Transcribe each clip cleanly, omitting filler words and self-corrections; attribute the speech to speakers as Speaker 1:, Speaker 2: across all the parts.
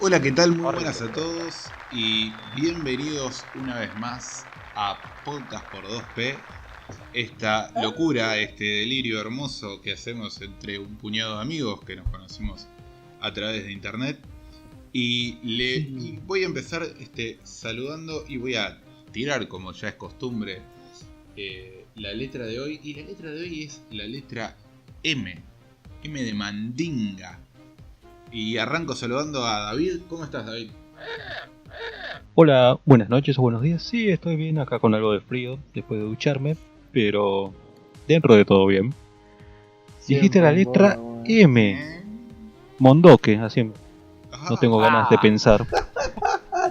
Speaker 1: Hola, ¿qué tal? Muy
Speaker 2: Horrible.
Speaker 1: buenas a todos y bienvenidos una vez más a Podcast por 2P. Esta locura, este delirio hermoso que hacemos entre un puñado de amigos que nos conocemos a través de internet. Y voy a empezar saludando y voy a tirar, como ya es costumbre, la letra de hoy. Y la letra de hoy es la letra M. M de Mandinga. Y arranco saludando a David. ¿Cómo estás, David?
Speaker 3: Hola, buenas noches o buenos días. Sí, estoy bien acá con algo de frío después de ducharme, pero dentro de todo bien. Dijiste la letra M, Mondoque, así no tengo ganas de pensar.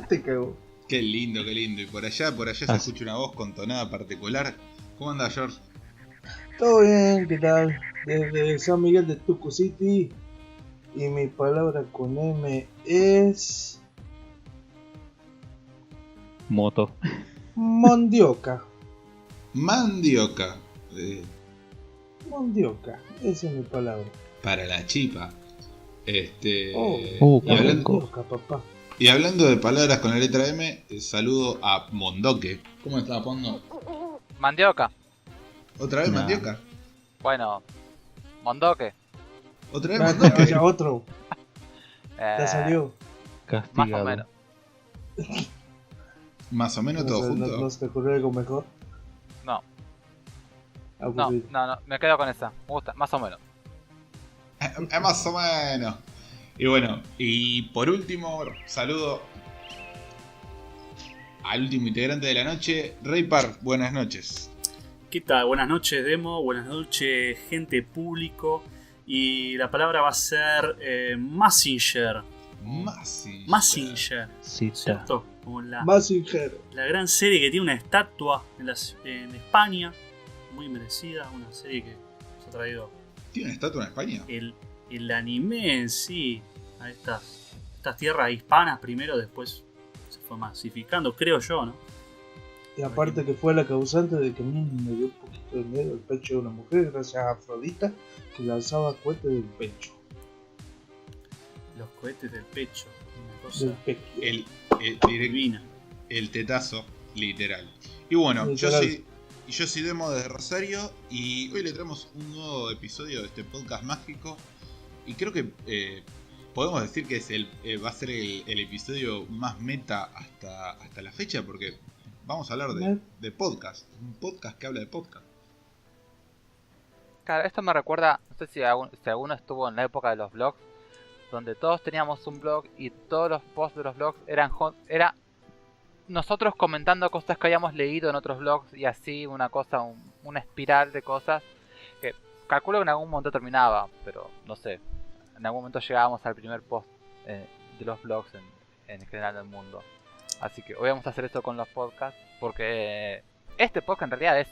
Speaker 4: Te cago.
Speaker 1: Qué lindo, qué lindo. Y por allá se escucha una voz con tonada particular. ¿Cómo anda, George?
Speaker 4: Todo bien, ¿qué tal? Desde San Miguel de Tucu City. Y mi palabra con M es...
Speaker 3: Moto.
Speaker 4: Mondioca.
Speaker 1: Mandioca.
Speaker 4: Mondioca, esa es mi palabra.
Speaker 1: Para la chipa.
Speaker 3: qué
Speaker 4: Mondioca, papá.
Speaker 1: Y hablando de palabras con la letra M, saludo a Mondoque. ¿Cómo está, Pondo?
Speaker 2: Mandioca.
Speaker 1: ¿Otra vez
Speaker 3: Nah.
Speaker 1: Mandioca?
Speaker 2: Bueno, Mondoque.
Speaker 1: ¿Otra vez
Speaker 4: No,
Speaker 1: Mondoque?
Speaker 4: ya otro, ya
Speaker 2: Eh,
Speaker 4: salió.
Speaker 2: Más
Speaker 3: Castigado.
Speaker 2: o menos.
Speaker 1: Más o menos
Speaker 4: No,
Speaker 1: todo
Speaker 4: sé,
Speaker 1: junto.
Speaker 4: ¿No se te ocurrió algo mejor?
Speaker 2: No,
Speaker 4: Aburrido.
Speaker 2: me quedo con esa. Me gusta, más o menos.
Speaker 1: Más o menos. Y bueno, y por último, saludo al último integrante de la noche, Raypar. Buenas noches.
Speaker 5: ¿Qué tal? Buenas noches, Demo. Buenas noches, gente público. Y la palabra va a ser Mazinger. Mazinger.
Speaker 3: Cita.
Speaker 5: ¿Cierto? Como la
Speaker 4: Mazinger.
Speaker 5: gran serie que tiene una estatua en España. Muy merecida. Una serie que nos ha traído
Speaker 1: ¿Tiene una estatua en España?
Speaker 5: el anime en sí. A estas tierras hispanas primero, después se fue masificando, creo yo, ¿no?
Speaker 4: Y aparte que fue la causante de que a mí me dio un poquito de miedo el pecho de una mujer gracias a Afrodita que lanzaba cohetes del pecho.
Speaker 5: Los cohetes del pecho. Una
Speaker 4: Del
Speaker 5: cosa
Speaker 4: pecho.
Speaker 5: divina.
Speaker 1: El tetazo, literal. Y bueno,
Speaker 4: Literal.
Speaker 1: yo soy Demo desde Rosario y hoy le traemos un nuevo episodio de este podcast mágico. Y creo que podemos decir que va a ser el episodio más meta hasta la fecha, porque vamos a hablar de podcast. Un podcast que habla de podcast.
Speaker 2: Claro, esto me recuerda, no sé si alguno estuvo en la época de los blogs, donde todos teníamos un blog y todos los posts de los blogs era nosotros comentando cosas que habíamos leído en otros blogs y así una una espiral de cosas que calculo que en algún momento terminaba, pero no sé, en algún momento llegábamos al primer post de los blogs en general del mundo. Así que hoy vamos a hacer esto con los podcasts porque este podcast en realidad es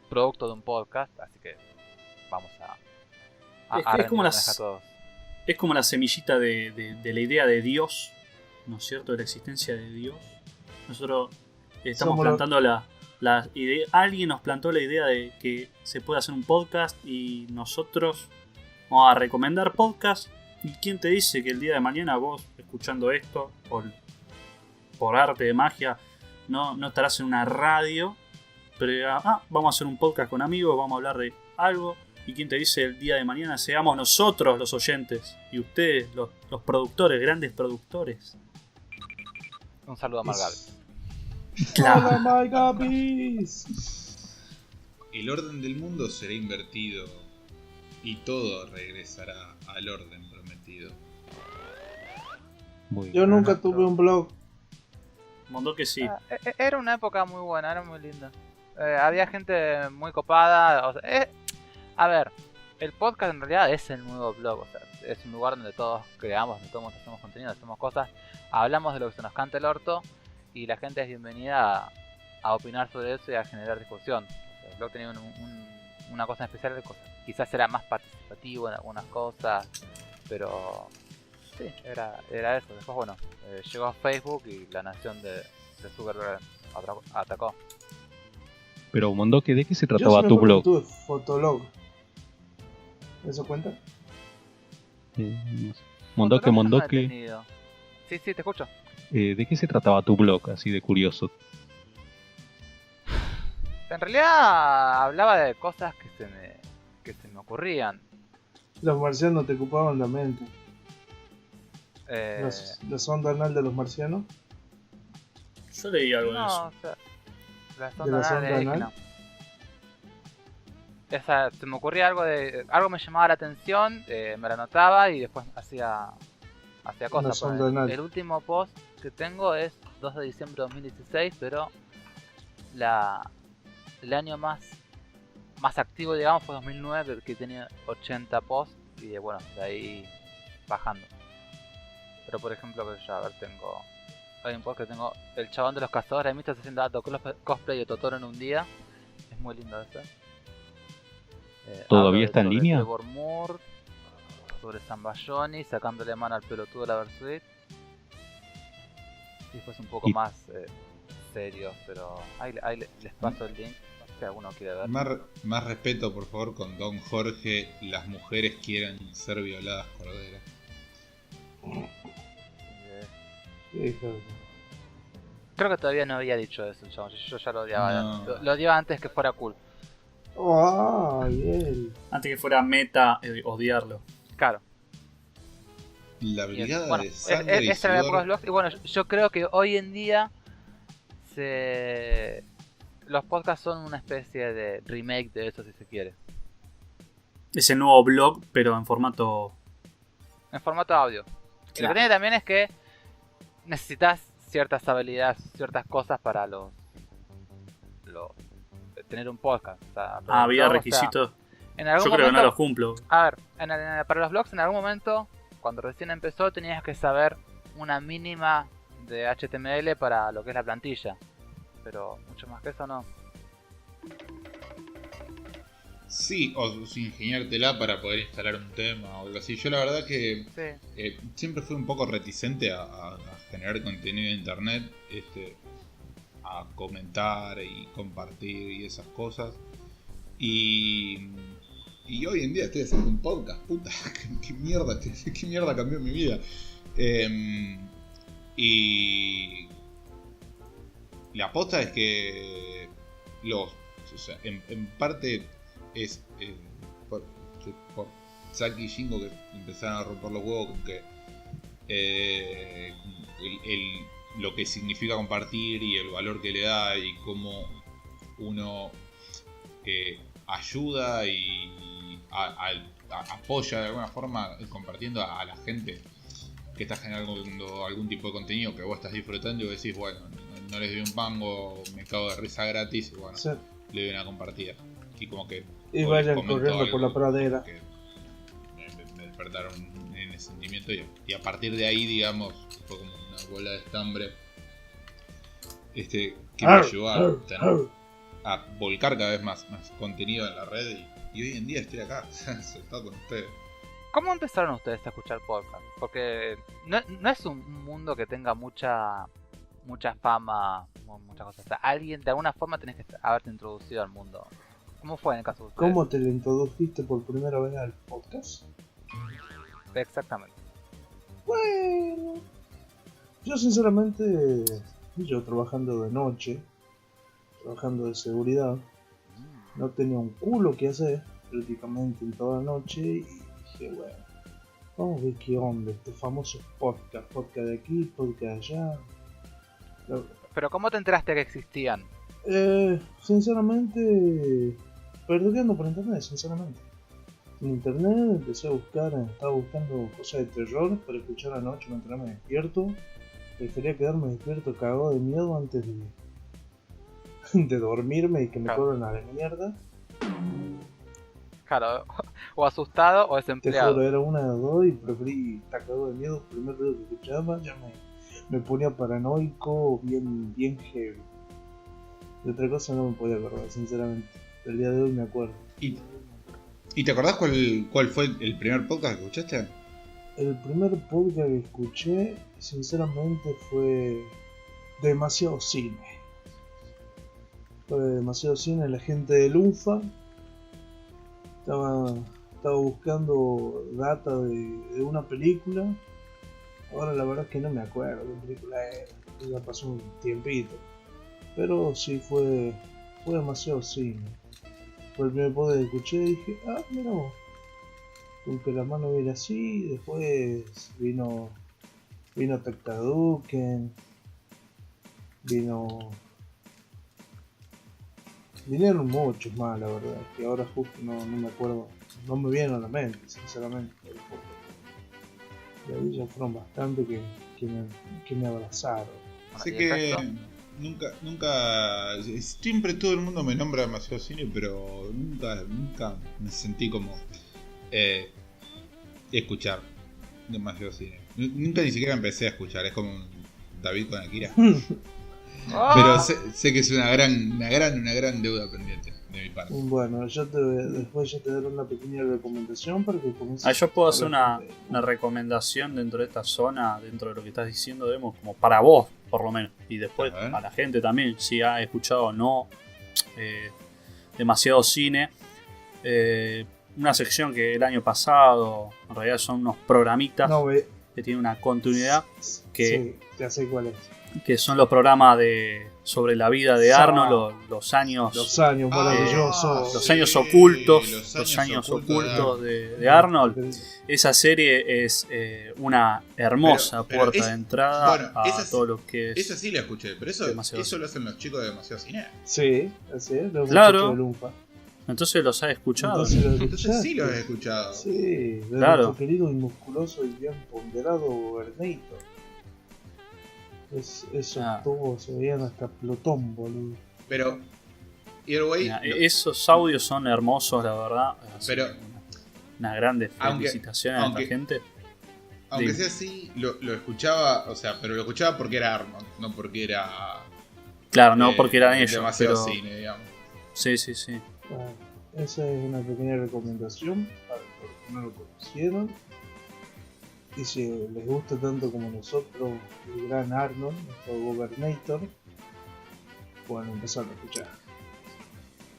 Speaker 2: producto de un podcast, así que vamos a
Speaker 5: Es como
Speaker 2: rendirnos a todos.
Speaker 5: Es como la semillita de la idea de Dios, ¿no es cierto? De la existencia de Dios. Nosotros estamos
Speaker 4: Somos
Speaker 5: plantando la idea. Alguien nos plantó la idea de que se puede hacer un podcast y nosotros vamos a recomendar podcast. ¿Y quién te dice que el día de mañana vos, escuchando esto, por arte de magia, no estarás en una radio, pero vamos a hacer un podcast con amigos, vamos a hablar de algo? ¿Y quién te dice el día de mañana seamos nosotros los oyentes y ustedes los productores, grandes productores?
Speaker 2: Un saludo a Margaret.
Speaker 4: ¡Hola, my guppies!
Speaker 1: El orden del mundo será invertido y todo regresará al orden prometido.
Speaker 3: Muy
Speaker 4: Yo nunca tuve un blog.
Speaker 5: Mondó que sí.
Speaker 2: Era una época muy buena, era muy linda. Había gente muy copada. O sea, a ver, el podcast en realidad es el nuevo blog. O sea, es un lugar donde todos creamos, donde todos hacemos contenido, hacemos cosas, hablamos de lo que se nos canta el orto y la gente es bienvenida a opinar sobre eso y a generar discusión. O sea, el blog tenía una cosa especial de cosas. Quizás era más participativo en algunas cosas, pero sí, era eso. Después, bueno, llegó Facebook y la nación de Zuckerberg atacó.
Speaker 3: Pero Mondoque, ¿de qué se
Speaker 4: Yo
Speaker 3: trataba
Speaker 4: sí
Speaker 3: tu
Speaker 4: me acuerdo
Speaker 3: blog?
Speaker 4: que tuve Fotolog. ¿Eso cuenta?
Speaker 3: No sé. Mondoque.
Speaker 2: No he tenido. Sí, te escucho.
Speaker 3: ¿De qué se trataba tu blog, así de curioso?
Speaker 2: En realidad hablaba de cosas que se me ocurrían.
Speaker 4: Los marcianos te ocupaban la mente.
Speaker 2: Eh,
Speaker 4: La sonda anal de los marcianos.
Speaker 5: Yo leí algo de
Speaker 2: no,
Speaker 5: eso.
Speaker 2: o sea, la
Speaker 4: ¿De
Speaker 2: sonda
Speaker 4: la
Speaker 2: anal,
Speaker 4: sonda
Speaker 2: dije
Speaker 4: anal?
Speaker 2: no. Se me ocurría algo me llamaba la atención, me la anotaba y después hacía
Speaker 4: Una
Speaker 2: cosas.
Speaker 4: sonda anal.
Speaker 2: El último post que tengo es 2 de diciembre de 2016, pero el año más activo, digamos, fue 2009, que tenía 80 posts y bueno, de ahí bajando. Pero por ejemplo, que ya, a ver, hay un post que tengo, el chabón de los cazadores de mitos haciendo alto cosplay de Totoro en un día. Es muy lindo ese.
Speaker 3: ¿Todavía está en
Speaker 2: sobre
Speaker 3: línea?
Speaker 2: Trevor Moore, sobre Zambayoni, sacándole mano al pelotudo de la Versuit. Y después un poco
Speaker 3: Y-
Speaker 2: más serio, pero ahí les paso el link si alguno quiere ver.
Speaker 1: Más respeto, por favor, con Don Jorge. Las mujeres quieren ser violadas, Cordera.
Speaker 4: Hijo de-
Speaker 2: Creo que todavía no había dicho eso el chabón, yo ya lo odiaba.
Speaker 1: No.
Speaker 2: Lo odiaba antes que fuera cool.
Speaker 4: Ay, él.
Speaker 5: Antes que fuera meta odiarlo.
Speaker 2: Claro.
Speaker 1: La
Speaker 2: Bien.
Speaker 1: brigada
Speaker 2: Bueno,
Speaker 1: de sangre y
Speaker 2: esa era la época de
Speaker 1: sudor.
Speaker 2: los blogs. Y bueno, yo creo que hoy en día los podcasts son una especie de remake de eso, si se quiere.
Speaker 5: Es el nuevo blog, pero en formato.
Speaker 2: En formato audio. Y lo que
Speaker 5: Claro.
Speaker 2: tiene también es que necesitas ciertas habilidades, ciertas cosas para tener un podcast. O sea, para un
Speaker 5: Había
Speaker 2: blog, o sea,
Speaker 5: requisitos.
Speaker 2: en algún
Speaker 5: Yo creo que no
Speaker 2: momento,
Speaker 5: los cumplo.
Speaker 2: a ver, para los blogs en algún momento, cuando recién empezó, tenías que saber una mínima de HTML para lo que es la plantilla. Pero mucho más que eso no.
Speaker 1: Sí, o ingeniártela para poder instalar un tema o algo así. Yo la verdad que
Speaker 2: Sí.
Speaker 1: siempre fui un poco reticente a generar contenido en internet, a comentar y compartir y esas cosas. Y hoy en día estoy haciendo un podcast, puta, qué mierda cambió mi vida. Y la aposta es que o sea, en parte es por Saki y Shingo, que empezaron a romper los huevos con que lo que significa compartir y el valor que le da y cómo uno ayuda y apoya de alguna forma compartiendo a la gente que está generando algún tipo de contenido que vos estás disfrutando y vos decís, bueno, no les doy un pango, me cago de risa gratis y bueno,
Speaker 4: Sí.
Speaker 1: le doy una compartida. Y como que
Speaker 4: Y
Speaker 1: hoy
Speaker 4: vayan
Speaker 1: comento
Speaker 4: corriendo por
Speaker 1: algo
Speaker 4: la pradera.
Speaker 1: que me despertaron en ese sentimiento y a partir de ahí, digamos, fue como una bola de estambre que me ayudó a volcar cada vez más contenido en la red y hoy en día estoy acá, sentado con ustedes.
Speaker 2: ¿Cómo empezaron ustedes a escuchar podcast? Porque no es un mundo que tenga mucha fama, muchas cosas. O sea, alguien de alguna forma tenés que haberte introducido al mundo. ¿Cómo fue en el caso de ustedes?
Speaker 4: ¿Cómo te le introdujiste por primera vez al podcast?
Speaker 2: Exactamente.
Speaker 4: Bueno, yo sinceramente, yo trabajando de noche, trabajando de seguridad, no tenía un culo que hacer prácticamente en toda la noche y dije, bueno, vamos a ver qué onda, estos famosos podcast de aquí, podcast de allá.
Speaker 2: Pero ¿cómo te enteraste que existían?
Speaker 4: Sinceramente, perdiendo por internet, sinceramente. En internet empecé a buscar, estaba buscando cosas de terror para escuchar a la noche mientras me despierto. Prefería quedarme despierto cagado de miedo antes de dormirme y que me
Speaker 2: Claro.
Speaker 4: corran a la mierda.
Speaker 2: Claro, o asustado o
Speaker 4: Te
Speaker 2: desempleado.
Speaker 4: juro, era una de las dos y preferí estar cagado de miedo. El primer ruido que escuchaba ya me ponía paranoico, bien heavy. De otra cosa no me podía acordar, sinceramente. El día de hoy me acuerdo.
Speaker 1: ¿Y te acordás cuál fue el primer podcast que escuchaste?
Speaker 4: El primer podcast que escuché, sinceramente, fue Demasiado Cine. Fue Demasiado Cine, la gente de Lunfa. Estaba buscando data de una película. Ahora la verdad es que no me acuerdo qué película era, ya pasó un tiempito. Pero sí fue demasiado cine. Fue el primer podcast que escuché y dije, mira vos, con que la mano era así, después vino Tectaduken, vinieron muchos más, la verdad, que ahora justo no me acuerdo, no me vienen a la mente, sinceramente. Y ahí ya fueron bastante que me abrazaron.
Speaker 1: Así que nunca, siempre todo el mundo me nombra demasiado cine, pero nunca me sentí como escuchar demasiado cine. Nunca ni siquiera empecé a escuchar, es como un David con Akira. Pero sé que es una gran deuda pendiente de mi parte.
Speaker 4: Bueno, después ya te daré una pequeña recomendación para que comiences.
Speaker 5: Yo puedo hacer una recomendación dentro de esta zona, dentro de lo que estás diciendo, Demo, como para vos, por lo menos. Y después a la gente también, si ha escuchado o no demasiado cine. Una sección que el año pasado, en realidad son unos programitas que tienen una continuidad.
Speaker 4: Sí, ya sé cuál es.
Speaker 5: Que son los programas sobre la vida de Arnold, los años
Speaker 4: maravillosos,
Speaker 5: los años ocultos de Arnold. Esa serie es una hermosa puerta de entrada a todo lo que es.
Speaker 1: Esa sí la escuché, pero eso lo hacen los chicos de Demasiado Cine.
Speaker 4: Sí, así es, los
Speaker 5: claro.
Speaker 4: De Lunfa.
Speaker 5: Entonces los has escuchado.
Speaker 1: Entonces sí los he escuchado.
Speaker 4: Sí, de
Speaker 5: claro.
Speaker 4: nuestro querido y musculoso y bien ponderado Ernesto. Esos tubos se veían hasta Plutón, boludo.
Speaker 1: Pero, Airway,
Speaker 5: esos audios son hermosos, la verdad.
Speaker 1: Pero,
Speaker 5: unas grandes felicitaciones a la gente.
Speaker 1: Aunque sea así, lo escuchaba, pero lo escuchaba porque era Arnold, no porque era.
Speaker 5: Claro, no porque eran ellos.
Speaker 1: Demasiado cine, digamos.
Speaker 5: Sí.
Speaker 4: Bueno, esa es una pequeña recomendación para los que no lo conocieron. Y si les gusta tanto como nosotros el gran Arnold, nuestro Gobernator, pueden empezar a escuchar.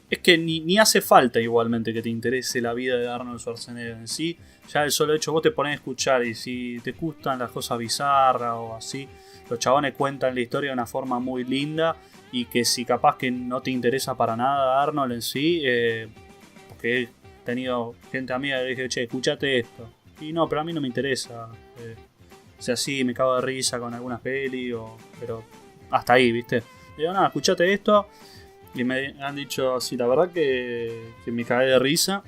Speaker 5: Es que ni hace falta igualmente que te interese la vida de Arnold Schwarzenegger en sí. Ya el solo hecho, vos te pones a escuchar y si te gustan las cosas bizarras o así, los chabones cuentan la historia de una forma muy linda. Y que si capaz que no te interesa para nada Arnold en sí, porque he tenido gente amiga que dice, che, escuchate esto. Y no, pero a mí no me interesa. O sea, sí, me cago de risa con algunas pelis, pero hasta ahí, ¿viste? Digo, no, escuchate esto. Y me han dicho, sí, la verdad que me cagué de risa.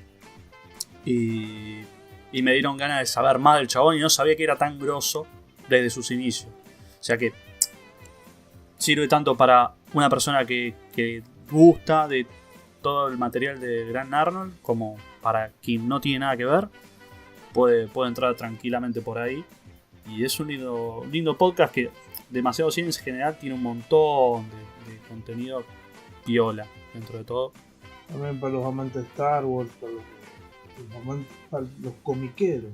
Speaker 5: Y me dieron ganas de saber más del chabón y no sabía que era tan grosso desde sus inicios. O sea que sirve tanto para una persona que gusta de todo el material de Gran Arnold como para quien no tiene nada que ver. Puede entrar tranquilamente por ahí. Y es un lindo podcast que Demasiado Cine en general tiene un montón de contenido piola dentro de todo.
Speaker 4: También para los amantes de Star Wars, para los comiqueros,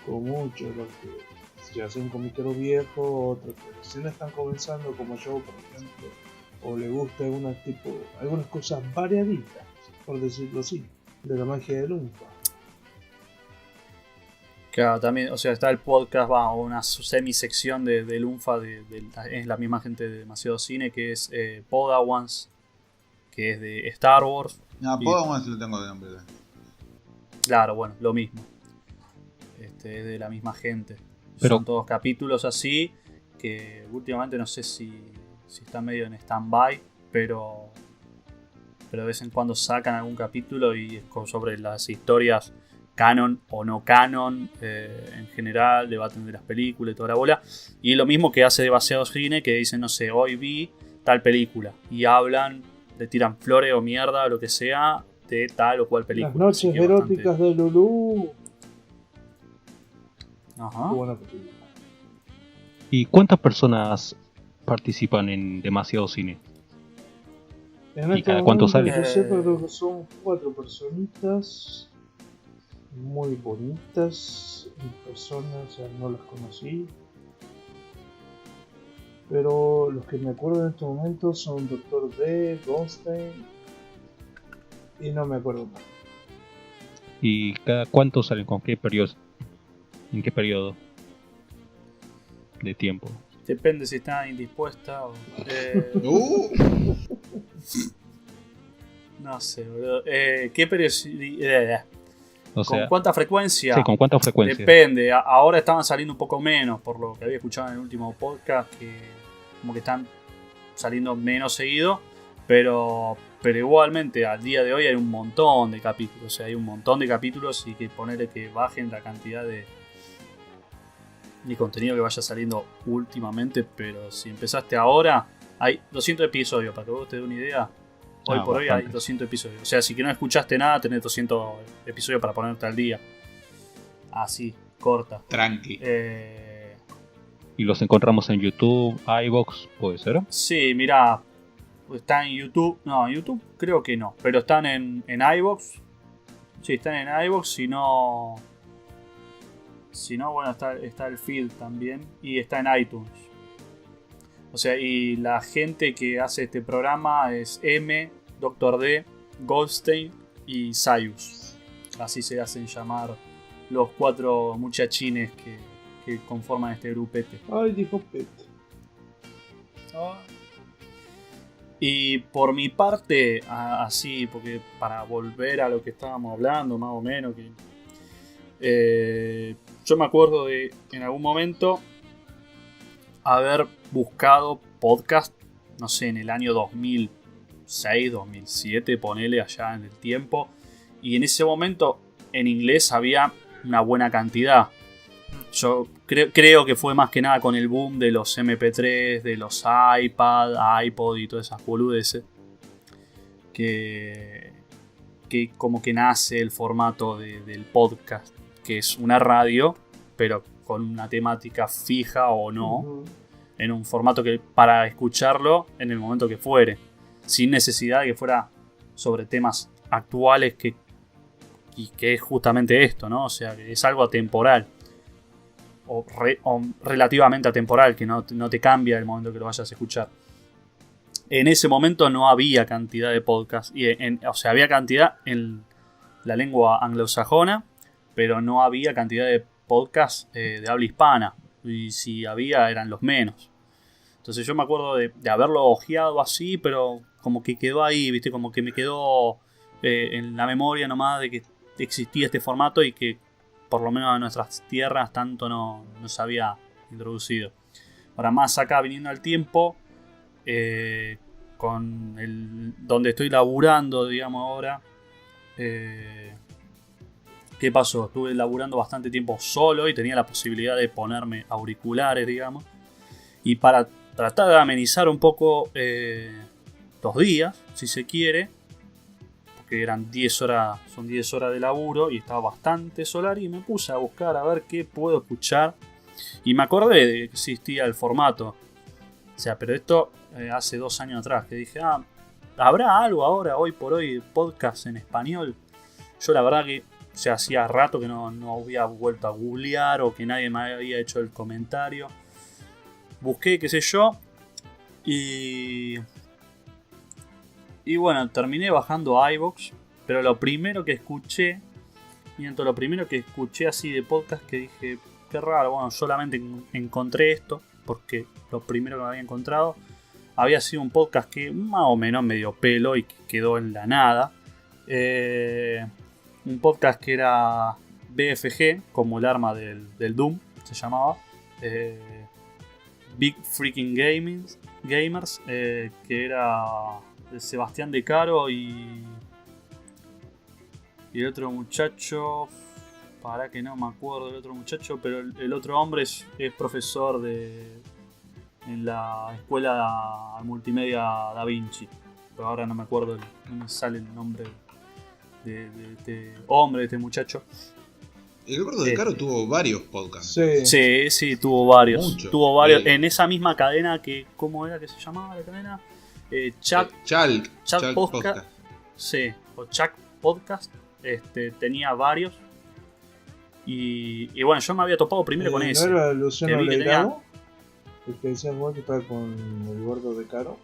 Speaker 4: como muchos, los que ya son comiqueros viejos, otros que recién están comenzando como yo, por ejemplo, o le gusta algunas cosas variaditas, por decirlo así, de la magia de Lunfa.
Speaker 5: Claro, también, o sea, está el podcast, una semisección de Lunfa, es la misma gente de Demasiado Cine, que es Podawans, que es de Star Wars.
Speaker 1: No, Podawans lo tengo de nombre.
Speaker 5: Claro, bueno, lo mismo. Es de la misma gente.
Speaker 3: Pero
Speaker 5: son todos capítulos así, que últimamente no sé si están medio en stand-by, pero de vez en cuando sacan algún capítulo y es sobre las historias canon o no canon, en general, debaten de las películas y toda la bola. Y lo mismo que hace Demasiado Cine, que dicen, no sé, hoy vi tal película. Y hablan, le tiran flores o mierda, o lo que sea, de tal o cual película.
Speaker 4: Las noches eróticas de Lulú.
Speaker 5: Ajá.
Speaker 4: Qué buena película.
Speaker 3: ¿Y cuántas personas participan en Demasiado Cine?
Speaker 4: ¿Y
Speaker 3: cada cuánto sale?
Speaker 4: No sé, pero creo que son 4 personitas muy bonitas en persona, o sea, no las conocí, pero los que me acuerdo en este momento son Dr. D, Goldstein y no me acuerdo más.
Speaker 3: ¿Y cada cuánto salen? ¿Con qué periodo? ¿En qué periodo? de tiempo.
Speaker 5: Depende si está indispuesta o... No sé, boludo. ¿Qué periodicidad?
Speaker 3: O sea,
Speaker 5: ¿Con cuánta frecuencia?
Speaker 3: sí, ¿con cuánta frecuencia?
Speaker 5: Depende. Ahora estaban saliendo un poco menos, por lo que había escuchado en el último podcast, que como que están saliendo menos seguido, pero igualmente al día de hoy hay un montón de capítulos. O sea, hay un montón de capítulos y que ponerle que bajen la cantidad de contenido que vaya saliendo últimamente, pero si empezaste ahora, hay 200 episodios, para que vos te dé una idea. Hoy por hoy hay 200 episodios. O sea, si que no escuchaste nada, tenés 200 episodios para ponerte al día. Así, corta.
Speaker 1: Tranqui.
Speaker 3: Y los encontramos en YouTube, iVoox, ¿puede ser?
Speaker 5: Sí, mirá, está en YouTube. No, en YouTube creo que no, pero están en iVoox. Sí, están en iVoox, si no, bueno, está el feed también. Y está en iTunes. O sea, y la gente que hace este programa es M, Dr. D, Goldstein y Sayus. Así se hacen llamar los 4 muchachines que conforman este grupete.
Speaker 4: Ay, dijo Pete.
Speaker 5: Y por mi parte, así, porque para volver a lo que estábamos hablando, más o menos, yo me acuerdo de en algún momento haber buscado podcast, no sé, en el año 2006, 2007, ponele allá en el tiempo, y en ese momento en inglés había una buena cantidad. Yo creo que fue más que nada con el boom de los MP3, de los iPad, iPod y todas esas boludeces, que como que nace el formato del podcast, que es una radio, pero con una temática fija o no, en un formato que para escucharlo en el momento que fuere, sin necesidad de que fuera sobre temas actuales, y que es justamente esto, ¿no? O sea, que es algo atemporal. O relativamente atemporal, que no te cambia el momento que lo vayas a escuchar. En ese momento no había cantidad de podcasts. O sea, había cantidad en la lengua anglosajona, pero no había cantidad de podcasts de habla hispana. Y si había, eran los menos. Entonces yo me acuerdo de haberlo ojeado así, pero como que quedó ahí, ¿viste? Como que me quedó en la memoria nomás de que existía este formato y que por lo menos en nuestras tierras tanto no se había introducido. Ahora más acá viniendo al tiempo, con donde estoy laburando, digamos ahora, ¿qué pasó? Estuve laburando bastante tiempo solo y tenía la posibilidad de ponerme auriculares, digamos, y para tratar de amenizar un poco los días, si se quiere, que eran 10 horas, son 10 horas de laburo y estaba bastante solar, y me puse a buscar a ver qué puedo escuchar y me acordé de que existía el formato. O sea, pero esto hace 2 años atrás, que dije, ¿habrá algo ahora, hoy por hoy, podcast en español? Yo la verdad que hacía rato que no había vuelto a googlear o que nadie me había hecho el comentario. Busqué, qué sé yo, y bueno, terminé bajando iVoox, pero lo primero que escuché así de podcast, que dije, qué raro, bueno, solamente encontré esto, porque lo primero que me había encontrado había sido un podcast que más o menos me dio pelo y que quedó en la nada. Un podcast que era BFG, como el arma del Doom, se llamaba. Big Freaking Gamers, que era de Sebastián De Caro y el otro muchacho, para que no me acuerdo del otro muchacho, pero el otro hombre es profesor en la escuela multimedia Da Vinci, pero ahora no me acuerdo, no me sale el nombre de este hombre, de este muchacho.
Speaker 1: El gordo De Caro tuvo varios podcasts.
Speaker 5: Sí, tuvo varios.
Speaker 1: Mucho.
Speaker 5: Tuvo varios en esa misma cadena que, ¿cómo era que se llamaba la cadena? Chat Podcast. Sí, o Chat Podcast. Tenía varios. Y bueno, yo me había topado primero con ese.
Speaker 4: ¿No era Luciano Leirado? El que decía vos que estaba con el gordo De Caro.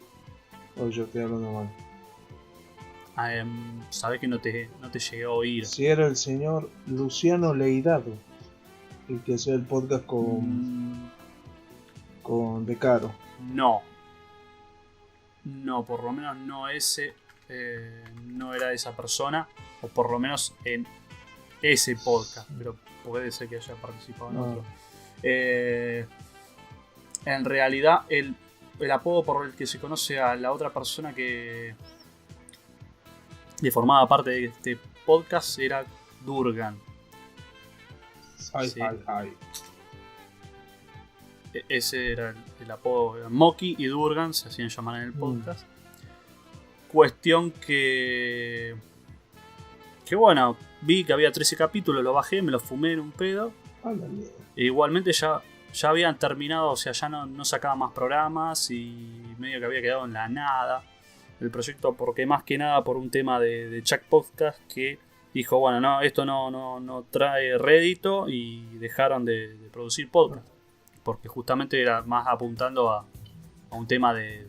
Speaker 4: O yo estoy hablando mal.
Speaker 5: Sabés que no te llegué a oír.
Speaker 4: Si era el señor Luciano Leirado, el que hacía el podcast con con De Caro.
Speaker 5: No, por lo menos no ese, no era esa persona, o por lo menos en ese podcast, pero puede ser que haya participado en otro. En realidad, el apodo por el que se conoce a la otra persona que formaba parte de este podcast era Durgan.
Speaker 4: Ay,
Speaker 5: Sí.
Speaker 4: ay.
Speaker 5: Ese era el apodo. Moki y Durgan se hacían llamar en el podcast. Cuestión que bueno, vi que había 13 capítulos, lo bajé, me lo fumé en un pedo.
Speaker 4: Ándale.
Speaker 5: E igualmente ya habían terminado, o sea, ya no sacaban más programas y medio que había quedado en la nada el proyecto, porque más que nada por un tema de Chuck Podcast que dijo, bueno, no, esto no trae rédito, y dejaron de producir podcast, porque justamente era más apuntando a un tema de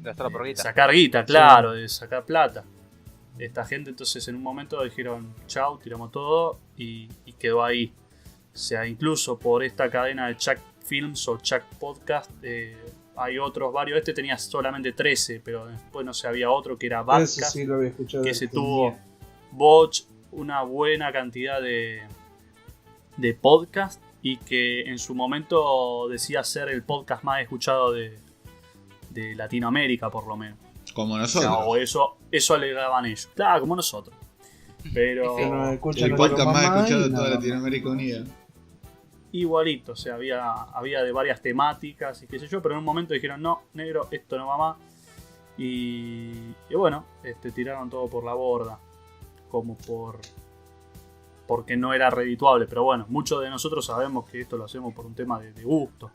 Speaker 2: Gastarlo por guita.
Speaker 5: sacar guita, claro, de sacar plata. Esta gente entonces en un momento dijeron, chau, tiramos todo, y quedó ahí. O sea, incluso por esta cadena de Chuck Films o Chuck Podcast, hay otros varios. Este tenía solamente 13, pero después no sé, había otro que era
Speaker 4: Ese
Speaker 5: Badcast,
Speaker 4: sí lo había escuchado.
Speaker 5: que se
Speaker 4: tenía.
Speaker 5: tuvo Botch, una buena cantidad de podcast, y que en su momento decía ser el podcast más escuchado de Latinoamérica, por lo menos.
Speaker 1: Como
Speaker 5: O sea,
Speaker 1: nosotros.
Speaker 5: o eso alegaban ellos. Claro, como nosotros. Pero
Speaker 4: Que nos escuchan
Speaker 1: El
Speaker 4: nuestra
Speaker 1: podcast más
Speaker 4: mamá
Speaker 1: escuchado
Speaker 4: y
Speaker 1: de toda
Speaker 4: nada.
Speaker 1: Latinoamérica Unida.
Speaker 5: igualito, o sea, había de varias temáticas y qué sé yo, pero en un momento dijeron, no, negro, esto no va más. Y bueno, tiraron todo por la borda. Como porque no era redituable. Pero bueno, muchos de nosotros sabemos que esto lo hacemos por un tema de gusto.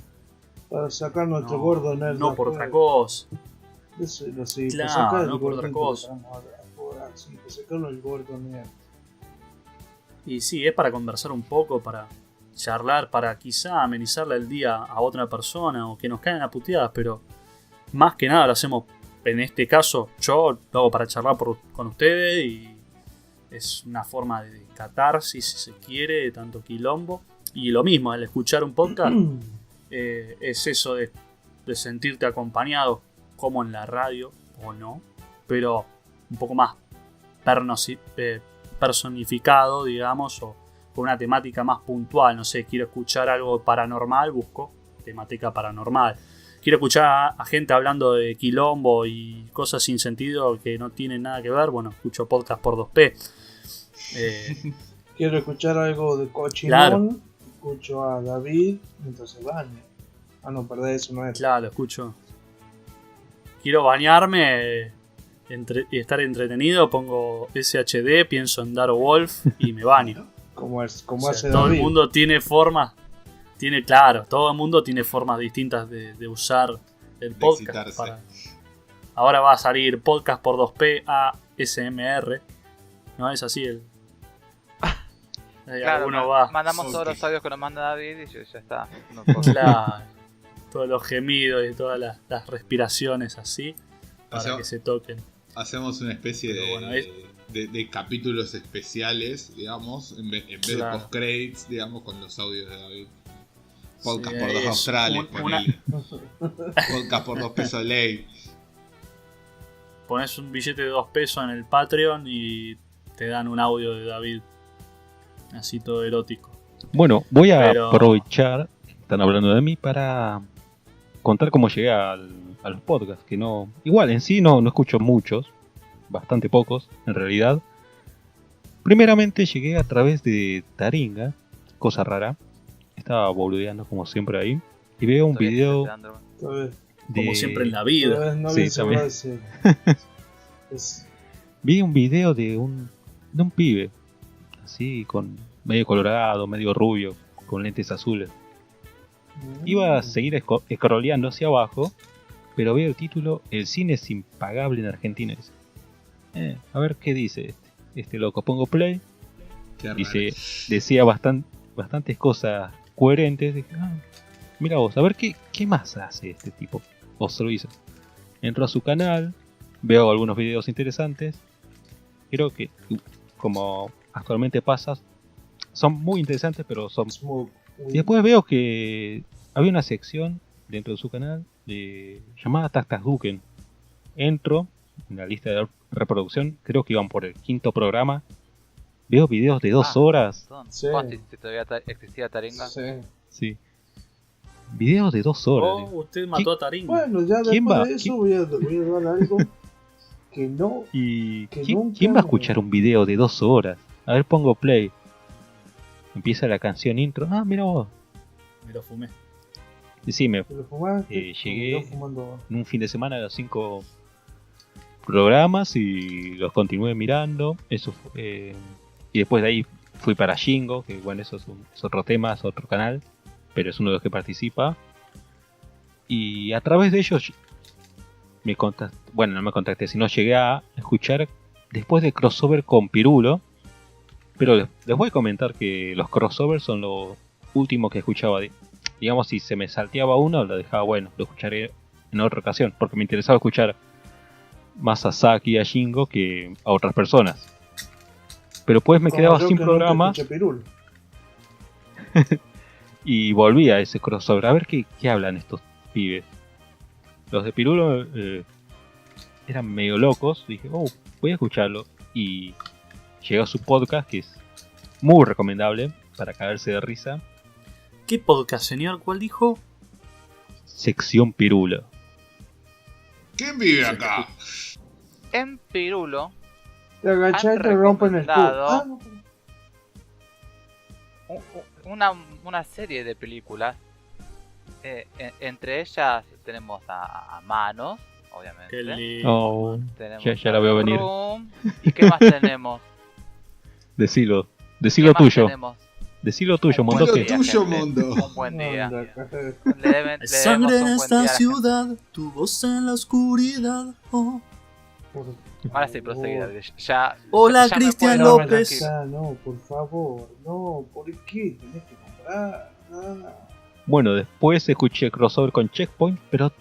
Speaker 4: Para sacar nuestro
Speaker 5: No,
Speaker 4: gordo nerd.
Speaker 5: no por
Speaker 4: afuera.
Speaker 5: otra cosa.
Speaker 4: Decirlo así,
Speaker 5: Claro,
Speaker 4: para sacar
Speaker 5: no
Speaker 4: el
Speaker 5: por otra
Speaker 4: gordito
Speaker 5: cosa.
Speaker 4: que tenemos afuera, sí, para sacarlo el gordo nerd.
Speaker 5: Y sí, es para conversar un poco, para charlar, para quizá amenizarle el día a otra persona o que nos caigan a puteadas, pero más que nada lo hacemos, en este caso, yo lo hago para charlar con ustedes, y es una forma de catarsis, si se quiere, de tanto quilombo. Y lo mismo, al escuchar un podcast, es eso de sentirte acompañado, como en la radio, o no, pero un poco más personificado, digamos, o con una temática más puntual. No sé, quiero escuchar algo paranormal, busco temática paranormal. Quiero escuchar a gente hablando de quilombo y cosas sin sentido que no tienen nada que ver, bueno, escucho podcast por 2P.
Speaker 4: Quiero escuchar algo de cochinón.
Speaker 5: Claro.
Speaker 4: Escucho a David mientras se baña. Ah, no, perdón, eso no es.
Speaker 5: Claro, escucho. Quiero bañarme y estar entretenido, pongo SHD, pienso en Dark Wolf y me baño.
Speaker 4: Como
Speaker 5: O sea,
Speaker 4: hace
Speaker 5: todo
Speaker 4: David.
Speaker 5: el mundo tiene formas, todo el mundo tiene formas distintas de usar el podcast.
Speaker 1: excitarse.
Speaker 5: Ahora va a salir podcast por 2P ASMR, ¿no es así?
Speaker 2: Claro,
Speaker 5: Alguno va,
Speaker 2: mandamos todos
Speaker 1: Ok.
Speaker 2: los audios que nos manda David y ya está. No puedo-
Speaker 5: claro, todos los gemidos y todas las respiraciones así, para
Speaker 1: sea,
Speaker 5: que se toquen.
Speaker 1: Hacemos una especie
Speaker 5: Pero bueno,
Speaker 1: de capítulos especiales, digamos, en vez
Speaker 5: Claro.
Speaker 1: de post-credits, digamos, con los audios de David. Podcast
Speaker 5: Sí,
Speaker 1: por 2
Speaker 5: es
Speaker 1: australes,
Speaker 5: una-
Speaker 1: ponele. Podcast por 2 pesos ley.
Speaker 5: Pones un billete de 2 pesos en el Patreon y te dan un audio de David, así todo erótico.
Speaker 3: Bueno, voy a
Speaker 5: Pero-
Speaker 3: aprovechar, están hablando de mí, para contar cómo llegué a los podcasts, que no, igual en sí no escucho muchos, bastante pocos en realidad. Primeramente llegué a través de Taringa, cosa rara, estaba boludeando como siempre ahí, y veo un
Speaker 2: Todavía
Speaker 3: video
Speaker 2: estoy esperando.
Speaker 4: Todavía-
Speaker 3: de...
Speaker 5: Como siempre en la vida.
Speaker 4: todavía no
Speaker 3: Sí,
Speaker 4: había
Speaker 3: también.
Speaker 4: cerrado es
Speaker 3: Vi un video de un pibe, así, con medio colorado, medio rubio, con lentes azules. Iba a seguir scrolleando hacia abajo, pero veo el título: El cine es impagable en Argentina. Dice. A ver qué dice este loco. Pongo play,
Speaker 1: Qué raro.
Speaker 3: decía bastantes cosas coherentes. Dije, mira vos, a ver qué más hace este tipo. O se lo hizo. Entro a su canal, veo algunos videos interesantes. Creo que, como actualmente pasa, son muy interesantes, pero son...
Speaker 4: Smoke.
Speaker 3: Y después veo que había una sección dentro de su canal llamada Tastasduken. Entro en la lista de reproducción, creo que iban por el 5.º programa. Veo videos de 2 horas.
Speaker 4: Sí.
Speaker 2: Si todavía existía Taringa.
Speaker 4: Sí.
Speaker 3: Sí. Videos de 2 horas.
Speaker 5: Oh, usted mató a Taringa.
Speaker 4: Bueno, ya
Speaker 3: ¿Quién
Speaker 4: después
Speaker 3: va?
Speaker 4: de eso voy a dar algo que no.
Speaker 3: ¿Y
Speaker 4: que
Speaker 3: quién,
Speaker 4: nunca
Speaker 3: quién va a
Speaker 4: me-
Speaker 3: escuchar un video de 2 horas? A ver, pongo play. Empieza la canción intro. Ah, mira vos.
Speaker 5: Me lo fumé.
Speaker 3: Y sí, me
Speaker 4: ¿Te lo fumaste?
Speaker 3: llegué-
Speaker 4: Yo fumando.
Speaker 3: en un fin de semana a los 5 programas y los continué mirando. Y después de ahí fui para Shingo, que bueno, eso es otro tema, es otro canal, pero es uno de los que participa. Y a través de ellos me contacté, bueno, no me contacté, sino llegué a escuchar después de crossover con Pirulo. Pero les voy a comentar que los crossovers son lo último que escuchaba. Digamos, si se me salteaba uno, lo dejaba, bueno, lo escucharé en otra ocasión, porque me interesaba escuchar más a Saki y a Shingo que a otras personas. Pero pues me
Speaker 4: Como
Speaker 3: quedaba
Speaker 4: yo
Speaker 3: sin
Speaker 4: que nunca
Speaker 3: programa
Speaker 4: escuché Pirulo.
Speaker 3: y volví a ese crossover. A ver qué hablan estos pibes. Los de Pirulo eran medio locos. Dije, oh, voy a escucharlo. Y llegó a su podcast, que es muy recomendable para caerse de risa.
Speaker 5: ¿Qué podcast, señor? ¿Cuál dijo?
Speaker 3: Sección Pirulo.
Speaker 1: ¿Quién vive acá?
Speaker 2: En Pirulo,
Speaker 4: Te agachás y te rompen el culo.
Speaker 2: recomendado.
Speaker 4: Ah, no.
Speaker 2: una serie de películas. Entre ellas tenemos a Manos, obviamente.
Speaker 5: Que le...
Speaker 3: Oh,
Speaker 2: Tenemos
Speaker 3: ya la veo
Speaker 2: a
Speaker 3: venir.
Speaker 2: Room. ¿Y qué más tenemos?
Speaker 3: Decilo
Speaker 2: ¿Qué más
Speaker 3: tuyo.
Speaker 2: tenemos?
Speaker 3: Decilo tuyo,
Speaker 2: Un buen
Speaker 3: Mondoque.
Speaker 2: día,
Speaker 1: tuyo,
Speaker 2: gente.
Speaker 1: Mondo.
Speaker 2: Un buen día.
Speaker 4: Anda,
Speaker 2: Le
Speaker 5: Hay sangre en
Speaker 2: debemos un buen día
Speaker 5: esta
Speaker 2: a la gente.
Speaker 5: ciudad, tu voz en la oscuridad. Oh.
Speaker 4: por
Speaker 2: Ahora sí, proseguir. Ya,
Speaker 5: Hola,
Speaker 2: ya me
Speaker 5: Cristian
Speaker 2: puedo dormir
Speaker 5: López.
Speaker 2: tranquilo.
Speaker 4: Ah, no, por favor, no, ¿por qué tenés que comprar? Ah.
Speaker 3: Bueno, después escuché crossover con Checkpoint, pero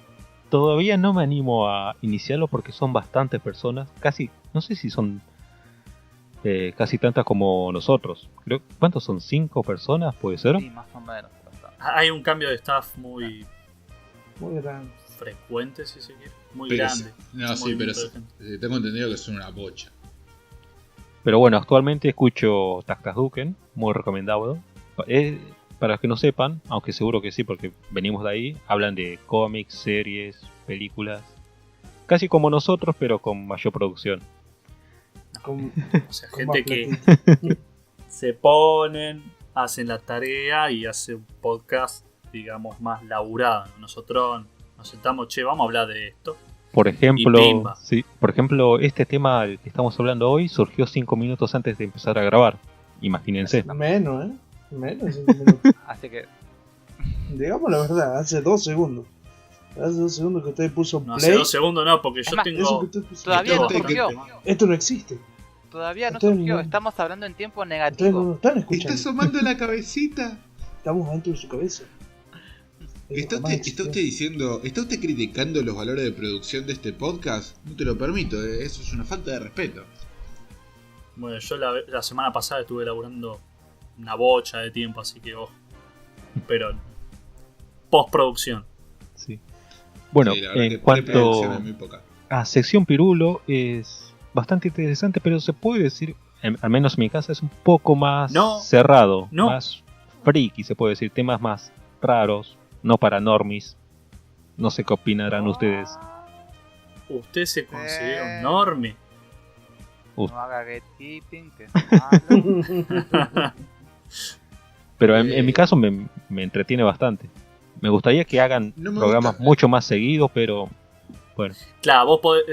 Speaker 3: todavía no me animo a iniciarlo porque son bastantes personas. Casi, no sé si son casi tantas como nosotros. Creo, ¿cuántos son? ¿5 personas? ¿Puede ser?
Speaker 2: Sí, más o menos.
Speaker 5: Hay un cambio de staff muy
Speaker 4: Muy grande.
Speaker 5: frecuente, si se quiere. Muy
Speaker 1: Pero
Speaker 5: grande.
Speaker 1: No,
Speaker 5: Un
Speaker 1: sí, pero
Speaker 5: movimiento de gente.
Speaker 1: tengo entendido que son una bocha.
Speaker 3: Pero bueno, actualmente escucho Tastasduken, muy recomendado. Para los que no sepan, aunque seguro que sí porque venimos de ahí, hablan de cómics, series, películas. Casi como nosotros, pero con mayor producción.
Speaker 4: Con,
Speaker 5: O sea,
Speaker 4: con
Speaker 5: gente
Speaker 4: más
Speaker 5: que
Speaker 4: platita.
Speaker 5: se ponen, hacen la tarea y hacen un podcast, digamos, más laburado. Nosotros nos sentamos, che, vamos a hablar de esto.
Speaker 3: Por ejemplo,
Speaker 5: Y pimba.
Speaker 3: sí, por ejemplo, este tema del que estamos hablando hoy surgió 5 minutos antes de empezar a grabar. Imagínense.
Speaker 4: Menos, ¿eh? Menos. 5 minutos.
Speaker 2: Así que
Speaker 4: Digamos la verdad, hace 2 segundos. Hace 2 segundos que usted puso
Speaker 5: No,
Speaker 4: play.
Speaker 5: hace 2 segundos no, porque yo
Speaker 2: más,
Speaker 4: Eso
Speaker 5: tengo...
Speaker 4: que usted puso
Speaker 2: todavía no
Speaker 1: Esto-
Speaker 2: surgió.
Speaker 4: Esto no existe.
Speaker 2: Todavía no
Speaker 4: Ustedes
Speaker 2: surgió.
Speaker 4: no-
Speaker 2: Estamos hablando en tiempo
Speaker 4: Ustedes no
Speaker 2: negativo.
Speaker 4: nos están
Speaker 1: ¿Está
Speaker 4: escuchando.
Speaker 1: asomando la cabecita?
Speaker 4: Estamos dentro de su cabeza. Eso
Speaker 1: ¿Está
Speaker 4: jamás
Speaker 1: usted
Speaker 4: existió.
Speaker 1: diciendo, está usted criticando los valores de producción de este podcast? No te lo permito, eso es una falta de respeto.
Speaker 5: Bueno, yo la semana pasada estuve laburando una bocha de tiempo, así que ojo. Pero postproducción.
Speaker 3: Sí. Bueno,
Speaker 1: Sí, la verdad
Speaker 3: en
Speaker 1: que
Speaker 3: cuanto
Speaker 1: preproducción es muy poca.
Speaker 3: a sección Pirulo, es bastante interesante, pero se puede decir, al menos en mi casa, es un poco más
Speaker 5: No.
Speaker 3: cerrado,
Speaker 5: No.
Speaker 3: más freaky, se puede decir, temas más raros, no para normis. No sé qué opinarán ustedes.
Speaker 5: Usted se considera un normie.
Speaker 2: No haga gatekeeping, que es malo.
Speaker 3: Pero en mi caso me entretiene bastante. Me gustaría que hagan
Speaker 1: No me
Speaker 3: programas
Speaker 1: gusta.
Speaker 3: mucho más seguidos, pero bueno,
Speaker 5: Claro, vos podés,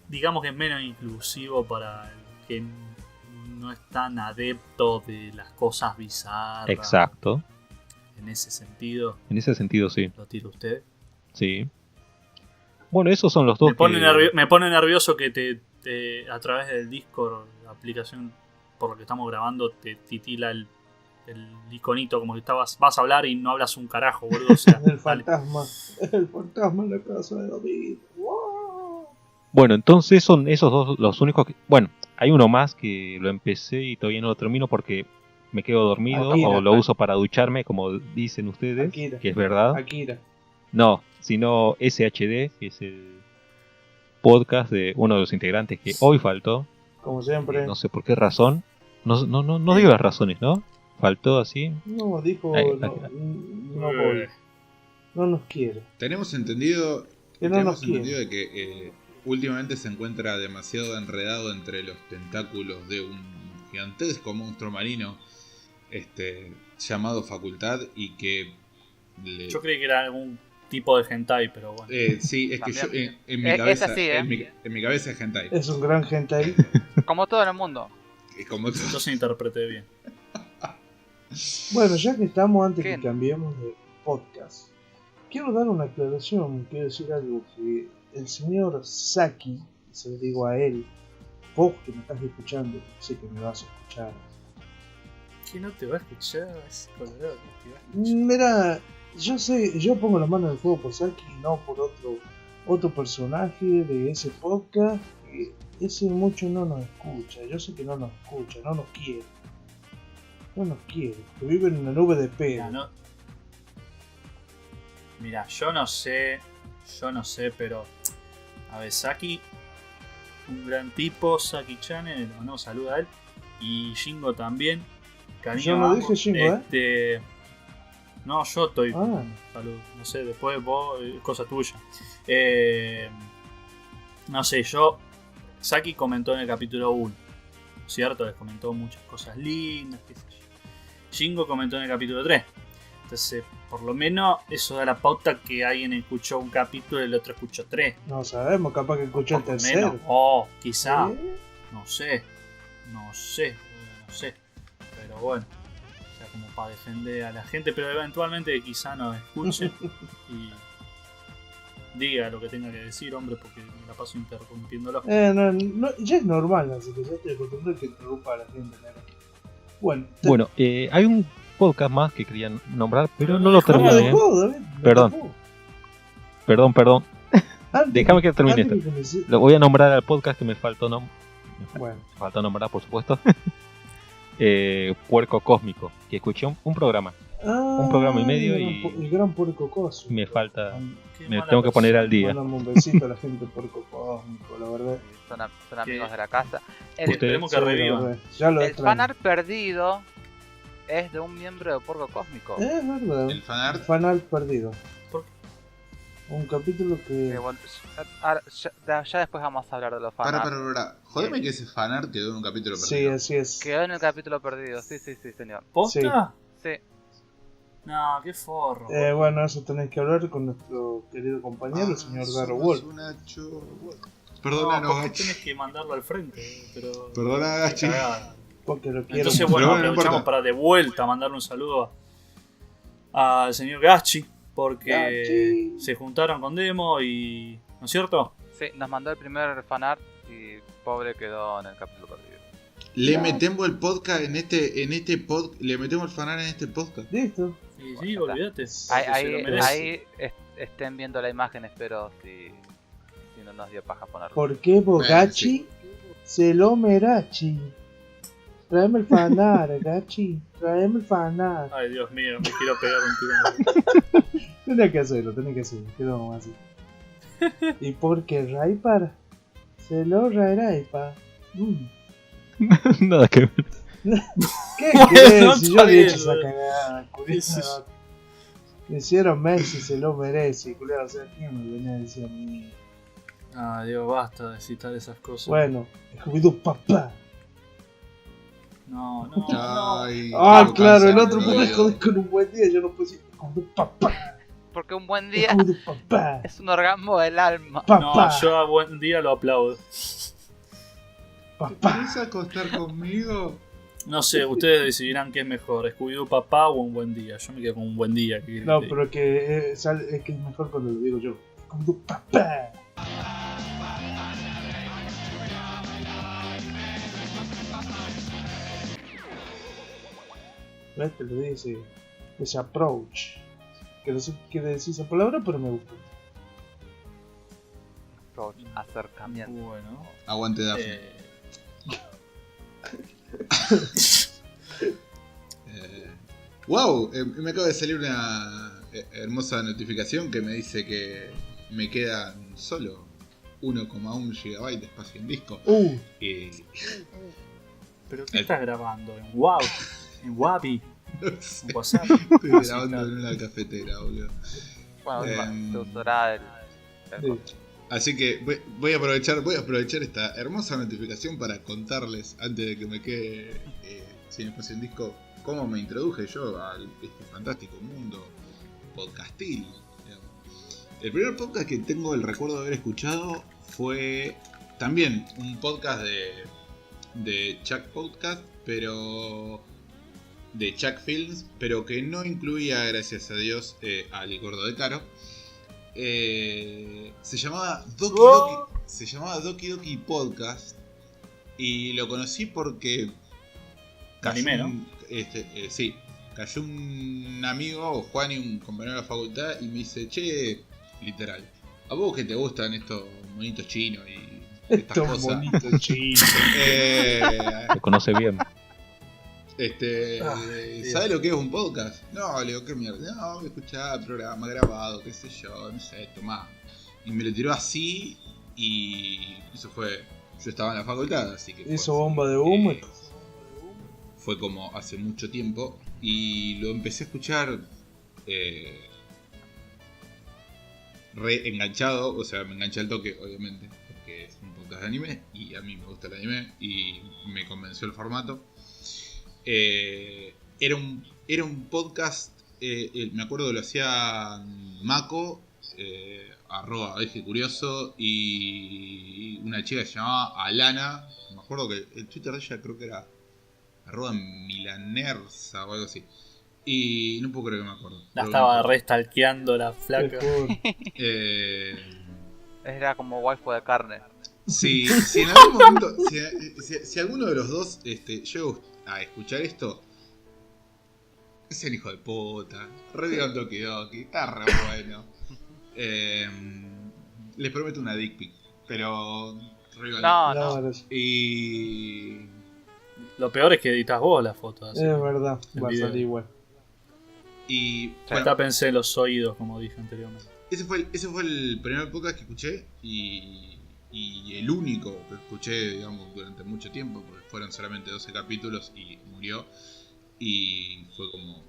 Speaker 5: digamos que es menos inclusivo para el que no es tan adepto de las cosas bizarras.
Speaker 3: exacto.
Speaker 5: En ese sentido,
Speaker 3: En ese sentido, sí.
Speaker 5: lo tira usted.
Speaker 3: Sí. Bueno, esos son los dos.
Speaker 5: Me pone nervioso que a través del Discord, la aplicación por la que estamos grabando, te titila el iconito como que vas a hablar y no hablas un carajo, boludo. O sea,
Speaker 4: El
Speaker 5: dale.
Speaker 4: fantasma. El fantasma en la casa de David. ¡Wow!
Speaker 3: Bueno, entonces son esos dos los únicos que... Bueno, hay uno más que lo empecé y todavía no lo termino porque me quedo dormido
Speaker 4: Akira.
Speaker 3: o lo uso para ducharme, como dicen ustedes,
Speaker 4: Akira.
Speaker 3: que es verdad.
Speaker 4: Akira.
Speaker 3: No, sino SHD, que es el podcast de uno de los integrantes que hoy faltó.
Speaker 4: Como siempre.
Speaker 3: No sé por qué razón. No digo las razones, ¿no? Faltó así.
Speaker 4: No, dijo
Speaker 3: Ay,
Speaker 4: no voy. No nos quiere.
Speaker 1: Tenemos entendido,
Speaker 4: Que no nos quiere.
Speaker 1: de que últimamente se encuentra demasiado enredado entre los tentáculos de un gigantesco monstruo marino llamado Facultad y que...
Speaker 5: Yo creí que era algún tipo de hentai, pero bueno.
Speaker 1: sí, es que yo
Speaker 2: También.
Speaker 1: en mi
Speaker 2: Es
Speaker 1: cabeza
Speaker 2: así,
Speaker 1: en mi cabeza es hentai.
Speaker 4: Es un gran hentai.
Speaker 2: Como todo en el mundo.
Speaker 1: Es como todo.
Speaker 5: Yo se interpreté bien.
Speaker 4: Bueno, ya que estamos, antes
Speaker 2: ¿Qué?
Speaker 4: que cambiemos de podcast, quiero dar una aclaración. Quiero decir algo que el señor Saki, se lo digo a él, vos que me estás escuchando, sé que me vas a escuchar.
Speaker 5: ¿Quién no te va a escuchar? Es colorado, no te va a escuchar.
Speaker 4: Mira, yo sé, yo pongo la mano en el fuego por Saki y no por otro personaje de ese podcast. Ese mucho no nos escucha, yo sé que no nos escucha, no nos quiere. No nos quiere, que vive en una nube de pedo.
Speaker 5: Mira, yo no sé, pero a ver, Saki, un gran tipo, Saki-chan, le mandamos saludos a él, y Shingo también. Cariño,
Speaker 4: Yo no dije Shingo,
Speaker 5: No, yo estoy. Salud, no sé, después vos, cosa tuya. No sé, Saki comentó en el capítulo 1, ¿cierto? Les comentó muchas cosas lindas, qué sé yo. Shingo comentó en el capítulo 3. Entonces, por lo menos, eso da la pauta que alguien escuchó un capítulo y el otro escuchó 3.
Speaker 4: No sabemos, capaz que escuchó el
Speaker 5: Por lo
Speaker 4: tercero.
Speaker 5: menos, quizá.
Speaker 4: ¿Eh?
Speaker 5: No sé. Pero bueno. O sea, como para defender a la gente, pero eventualmente quizá nos escuche y diga lo que tenga que decir, hombre, porque me la paso interrumpiéndolo.
Speaker 4: No, ya es normal, así que ya estoy acostumbrado a que interrumpa a la gente. ¿no? Bueno,
Speaker 3: Hay un podcast más que quería nombrar, pero no lo
Speaker 4: ¿cómo
Speaker 3: terminé.
Speaker 4: dejó, David? ¿Me
Speaker 3: Perdón.
Speaker 4: dejó?
Speaker 3: Perdón.
Speaker 4: Antes-
Speaker 3: Déjame que termine
Speaker 4: antes
Speaker 3: esto.
Speaker 4: que me si-
Speaker 3: Lo voy a nombrar al podcast que me faltó
Speaker 4: Bueno,
Speaker 3: nombrar, por supuesto. Puerco Cósmico, que escuché un programa. Un programa y medio
Speaker 4: el gran Puerco Cósmico.
Speaker 3: Me falta.
Speaker 5: Qué
Speaker 3: Me
Speaker 5: mala
Speaker 3: tengo que poner
Speaker 5: persona.
Speaker 3: al día.
Speaker 4: Mandame un besito a la gente de Puerco Cósmico, la verdad.
Speaker 2: Son amigos de la casa.
Speaker 5: Esperemos que
Speaker 4: Sí, la
Speaker 5: revivan.
Speaker 4: verdad. Ya lo
Speaker 2: El
Speaker 4: extraño.
Speaker 2: fanart perdido es de un miembro de Porco Cósmico.
Speaker 4: Es verdad.
Speaker 1: El fanart.
Speaker 4: Fanart perdido.
Speaker 5: ¿Por qué?
Speaker 4: Un capítulo que.
Speaker 2: Que bueno, ya después vamos a hablar de los fanart.
Speaker 1: Para. Jodeme que ese fanart quedó en un capítulo
Speaker 4: Sí,
Speaker 1: perdido.
Speaker 4: así es.
Speaker 2: Quedó en el capítulo perdido, sí, señor.
Speaker 5: ¿Posta?
Speaker 2: Sí.
Speaker 5: No, qué forro.
Speaker 4: Bueno, eso tenés que hablar con nuestro querido compañero, el señor Darrow Wolf.
Speaker 1: Perdónanos,
Speaker 5: No, porque
Speaker 1: Gachi.
Speaker 5: tienes que mandarlo al frente, pero...
Speaker 1: Perdona, Gachi.
Speaker 5: Qué cagada.
Speaker 4: Porque lo quiero.
Speaker 5: Entonces,
Speaker 1: Pero
Speaker 5: bueno,
Speaker 1: bueno, no
Speaker 5: aprovechamos
Speaker 1: importa.
Speaker 5: para de vuelta mandarle un saludo al señor Gachi, porque
Speaker 4: Gachi.
Speaker 5: se juntaron con Demo y... ¿No es cierto?
Speaker 2: Sí, nos mandó el primer fanart y pobre quedó en el capítulo perdido.
Speaker 1: Le metemos el podcast en este podcast. Le metemos el fanart en este podcast.
Speaker 4: Listo.
Speaker 5: Sí, olvídate.
Speaker 2: Ahí estén viendo la imagen, espero si no nos dio paja ponerlo.
Speaker 4: ¿Por qué Bogachi se lo merachi? Tráeme el fanar, Gachi. Tráeme el fanar.
Speaker 5: Ay, Dios mío, me quiero pegar un tiro.
Speaker 4: Tenés que hacerlo. ¿Qué vamos a hacer? ¿Y por qué Raipar? Se lo Raipa.
Speaker 3: Nada que ver.
Speaker 4: ¿Qué
Speaker 5: Bueno,
Speaker 4: crees? Si yo
Speaker 5: está
Speaker 4: le he
Speaker 5: bien,
Speaker 4: hecho esa
Speaker 5: bueno.
Speaker 4: cagada,
Speaker 5: Sí, sí.
Speaker 4: culiao. Me hicieron Messi, se lo merece, culiao. O sea, ¿quién me venía a decir a mí?
Speaker 5: Ah, Dios, basta de citar esas cosas.
Speaker 4: Bueno, Scooby-Doo papá.
Speaker 5: No.
Speaker 1: Ay,
Speaker 4: Ah,
Speaker 1: qué
Speaker 4: claro, el
Speaker 1: cansado,
Speaker 4: otro
Speaker 1: boludo.
Speaker 4: me joder con un buen día. Yo no puedo decir Scooby-Doo papá.
Speaker 2: Porque un buen día
Speaker 4: Scooby-Doo papá.
Speaker 2: es un orgasmo del alma.
Speaker 4: Papá.
Speaker 5: No, yo a buen día lo aplaudo.
Speaker 4: Papá.
Speaker 1: ¿Querés acostar conmigo?
Speaker 5: No sé, ustedes decidirán qué es mejor, Scooby-Doo papá o un buen día. Yo me quedo con un buen día. ¿qué querés
Speaker 4: No,
Speaker 5: que te
Speaker 4: pero que es que es mejor cuando lo digo yo. Scooby-Doo papá. ¿Ves? Te lo dice ese approach. Que no sé qué quiere decir esa palabra, pero me gustó.
Speaker 2: Acercamiento.
Speaker 5: diga? Bueno.
Speaker 1: Aguante, Daphne. Wow, me acaba de salir una hermosa notificación que me dice que me quedan solo 1,1 GB de espacio en disco.
Speaker 5: ¿Pero qué estás grabando? ¿En Wow? ¿En Wabi?
Speaker 1: No sé.
Speaker 5: ¿En WhatsApp?
Speaker 1: Estoy
Speaker 5: Ah, sí,
Speaker 1: grabando
Speaker 5: claro.
Speaker 1: en una cafetera, boludo.
Speaker 2: Bueno, se usará el
Speaker 4: Sí.
Speaker 1: Así que voy a aprovechar esta hermosa notificación para contarles, antes de que me quede sin espacio en disco, cómo me introduje yo a este fantástico mundo podcastil. Digamos. El primer podcast que tengo el recuerdo de haber escuchado fue también un podcast de Chuck Podcast, pero de Chuck Films, pero que no incluía, gracias a Dios, al gordo de Caro. Se llamaba Doki Doki Podcast, y lo conocí porque
Speaker 5: Anime, ¿no?
Speaker 1: sí, cayó un amigo, Juan, y un compañero de la facultad, y me dice: che, literal, ¿a vos que te gustan estos monitos chinos y estas
Speaker 4: Estos
Speaker 1: cosas?
Speaker 4: bonitos chinos.
Speaker 3: Se conoce bien.
Speaker 1: ¿Sabes lo que es un podcast? No, le digo, ¿qué mierda? No, voy a escuchar programa grabado, qué sé yo, no sé, tomá. Y me lo tiró así, y eso fue. Yo estaba en la facultad, así que.
Speaker 4: Hizo bomba de humo.
Speaker 1: Fue como hace mucho tiempo, y lo empecé a escuchar re enganchado, o sea, me enganché al toque, obviamente, porque es un podcast de anime, y a mí me gusta el anime, y me convenció el formato. Era un podcast, me acuerdo que lo hacía Mako, @Curioso, y una chica que se llamaba Alana. Me acuerdo que el Twitter de ella creo que era @Milanersa o algo así. Y no puedo creer que me acuerdo.
Speaker 5: La
Speaker 1: Pero
Speaker 5: estaba
Speaker 1: no.
Speaker 5: restalkeando la flaca.
Speaker 2: Era como waifu de carne.
Speaker 1: Si en algún momento, si alguno de los dos llega a escuchar esto, es el hijo de puta. Re bien Doki Doki, está re bueno. Les prometo una dick pic, pero re bien.
Speaker 2: No.
Speaker 1: Y
Speaker 5: Lo peor es que editas vos la foto. Así.
Speaker 4: Es verdad,
Speaker 5: El
Speaker 4: va a
Speaker 5: video.
Speaker 4: salir igual.
Speaker 1: bueno,
Speaker 5: Ya pensé en los oídos, como dije anteriormente.
Speaker 1: ese fue el primer podcast que escuché, y el único que escuché, digamos, durante mucho tiempo, porque fueron solamente 12 capítulos y murió, y fue como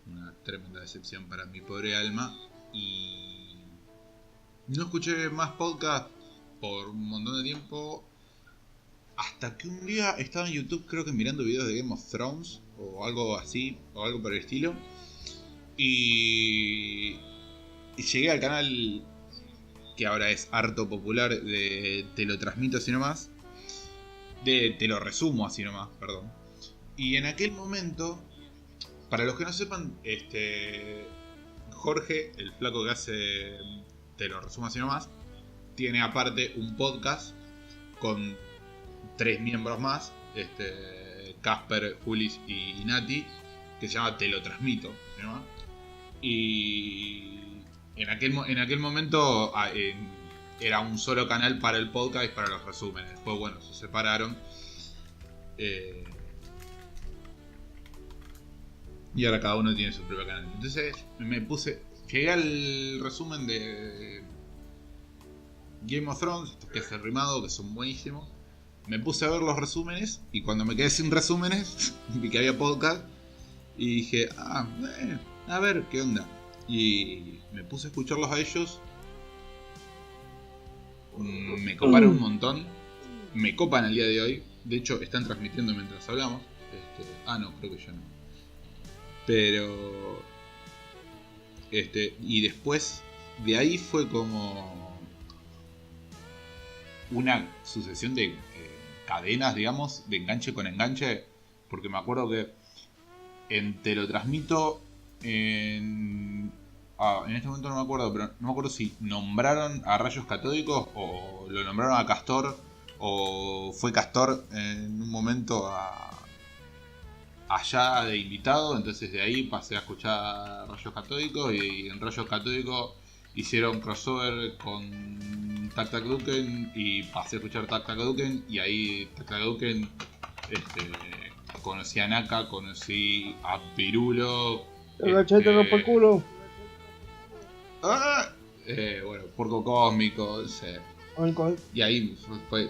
Speaker 1: una tremenda decepción para mi pobre alma, y no escuché más podcast por un montón de tiempo, hasta que un día estaba en YouTube, creo que mirando videos de Game of Thrones o algo así, o algo por el estilo, y llegué al canal que ahora es harto popular de Te lo transmito así nomás, Te lo resumo así nomás, perdón. Y en aquel momento, para los que no sepan, Jorge, el flaco que hace Te lo resumo así nomás, tiene aparte un podcast con 3 miembros más, Casper, Julis y Nati, que se llama Te lo transmito, ¿no? Y en aquel momento era un solo canal para el podcast y para los resúmenes. Después, bueno, se separaron. Y ahora cada uno tiene su propio canal. Entonces llegué al resumen de Game of Thrones, que es el rimado, que son buenísimos. Me puse a ver los resúmenes, y cuando me quedé sin resúmenes, vi que había podcast, y dije, a ver qué onda. Y me puse a escucharlos a ellos. Me coparon un montón. Me copan al día de hoy. De hecho, están transmitiendo mientras hablamos. No, creo que ya no. Pero y después de ahí fue como una sucesión de cadenas, digamos, de enganche con enganche, porque me acuerdo que Te lo transmito en este momento no me acuerdo, pero no me acuerdo si nombraron a Rayos Catódicos o lo nombraron a Castor, o fue Castor en un momento allá de invitado. Entonces de ahí pasé a escuchar Rayos Catódicos, y en Rayos Catódicos hicieron crossover con Tac Tac Duken, y pasé a escuchar Tac Tac Duken, y ahí Tac Tac Duken conocí a Naka, conocí a Pirulo.
Speaker 4: El gachete rompe el culo.
Speaker 1: Bueno, Porco Cósmico, y ahí fue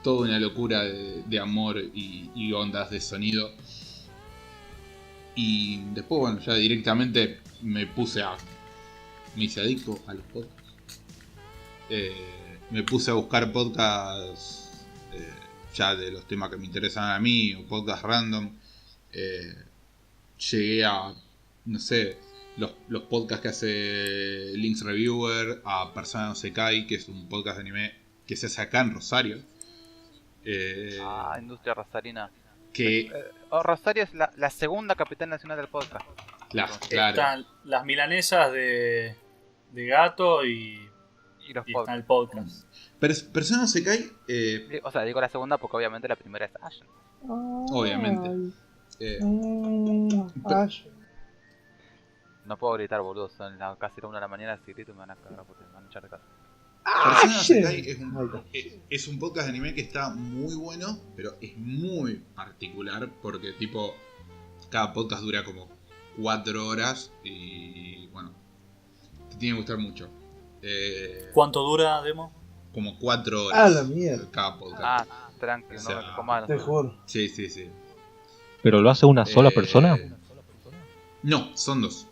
Speaker 1: toda una locura de amor y ondas de sonido. Y después, bueno, ya directamente me hice adicto a los podcasts. Me puse a buscar podcasts ya de los temas que me interesan a mí, o podcasts random. Llegué a, no sé, los podcasts que hace Links Reviewer, a Persona no Sekai, que es un podcast de anime que se hace acá en Rosario.
Speaker 2: Industria Rosarina.
Speaker 1: Que
Speaker 2: Rosario es la segunda capital nacional del podcast.
Speaker 1: claro.
Speaker 5: Están las milanesas de gato y
Speaker 2: los
Speaker 5: está
Speaker 2: podcasts.
Speaker 5: el podcast.
Speaker 1: Persona no Sekai,
Speaker 2: O sea, digo la segunda porque obviamente la primera es Ashen.
Speaker 1: obviamente.
Speaker 2: No puedo gritar, boludo. Son casi la 1 de la mañana. Si grito me van a cagar porque me van a echar de casa.
Speaker 1: Persona no Sekai es un podcast de anime que está muy bueno, pero es muy particular porque tipo cada podcast dura como 4 horas y bueno, te tiene que gustar mucho.
Speaker 5: ¿Cuánto dura, Demo?
Speaker 1: Como 4 horas.
Speaker 4: La mierda.
Speaker 1: Cada podcast.
Speaker 2: Tranquilo,
Speaker 1: O sea,
Speaker 2: no me comas.
Speaker 4: Te juro.
Speaker 1: Sí.
Speaker 3: ¿Pero lo hace una sola persona?
Speaker 1: No, son 2.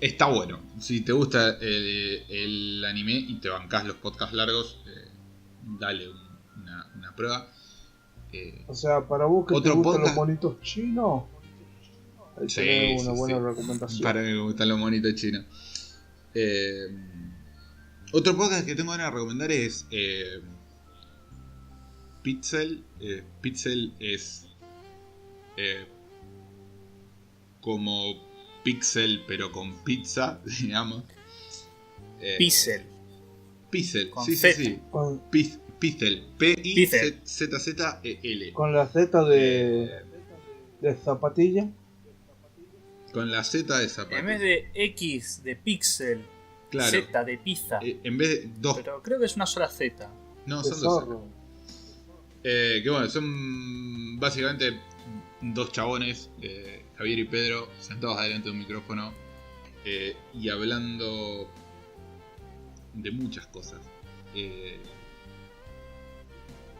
Speaker 1: Está bueno. Si te gusta el anime y te bancás los podcasts largos, dale una prueba.
Speaker 4: O sea, para vos que te
Speaker 1: otro
Speaker 4: gustan los
Speaker 1: podcast.
Speaker 4: monitos chinos, ahí tenés una buena
Speaker 1: sí.
Speaker 4: recomendación.
Speaker 1: Para mí me gustan los monitos chinos. Otro podcast que tengo ganas de recomendar es Pixel. Pixel es como Pixel pero con pizza, digamos.
Speaker 5: Pixel.
Speaker 1: Pixel,
Speaker 5: Con
Speaker 1: sí.
Speaker 4: Con,
Speaker 1: Pixel, P-I-Z-Z-E-L.
Speaker 4: con la Z de zapatilla.
Speaker 1: Con la Z de zapato.
Speaker 5: En vez de X de Pixel,
Speaker 1: Claro.
Speaker 5: Z de pizza.
Speaker 1: En vez de 2.
Speaker 5: Pero creo que es una sola Z.
Speaker 1: No,
Speaker 4: De
Speaker 1: son 2.
Speaker 4: zorro.
Speaker 1: Que bueno, son básicamente 2 chabones, Javier y Pedro, sentados adelante de un micrófono y hablando de muchas cosas.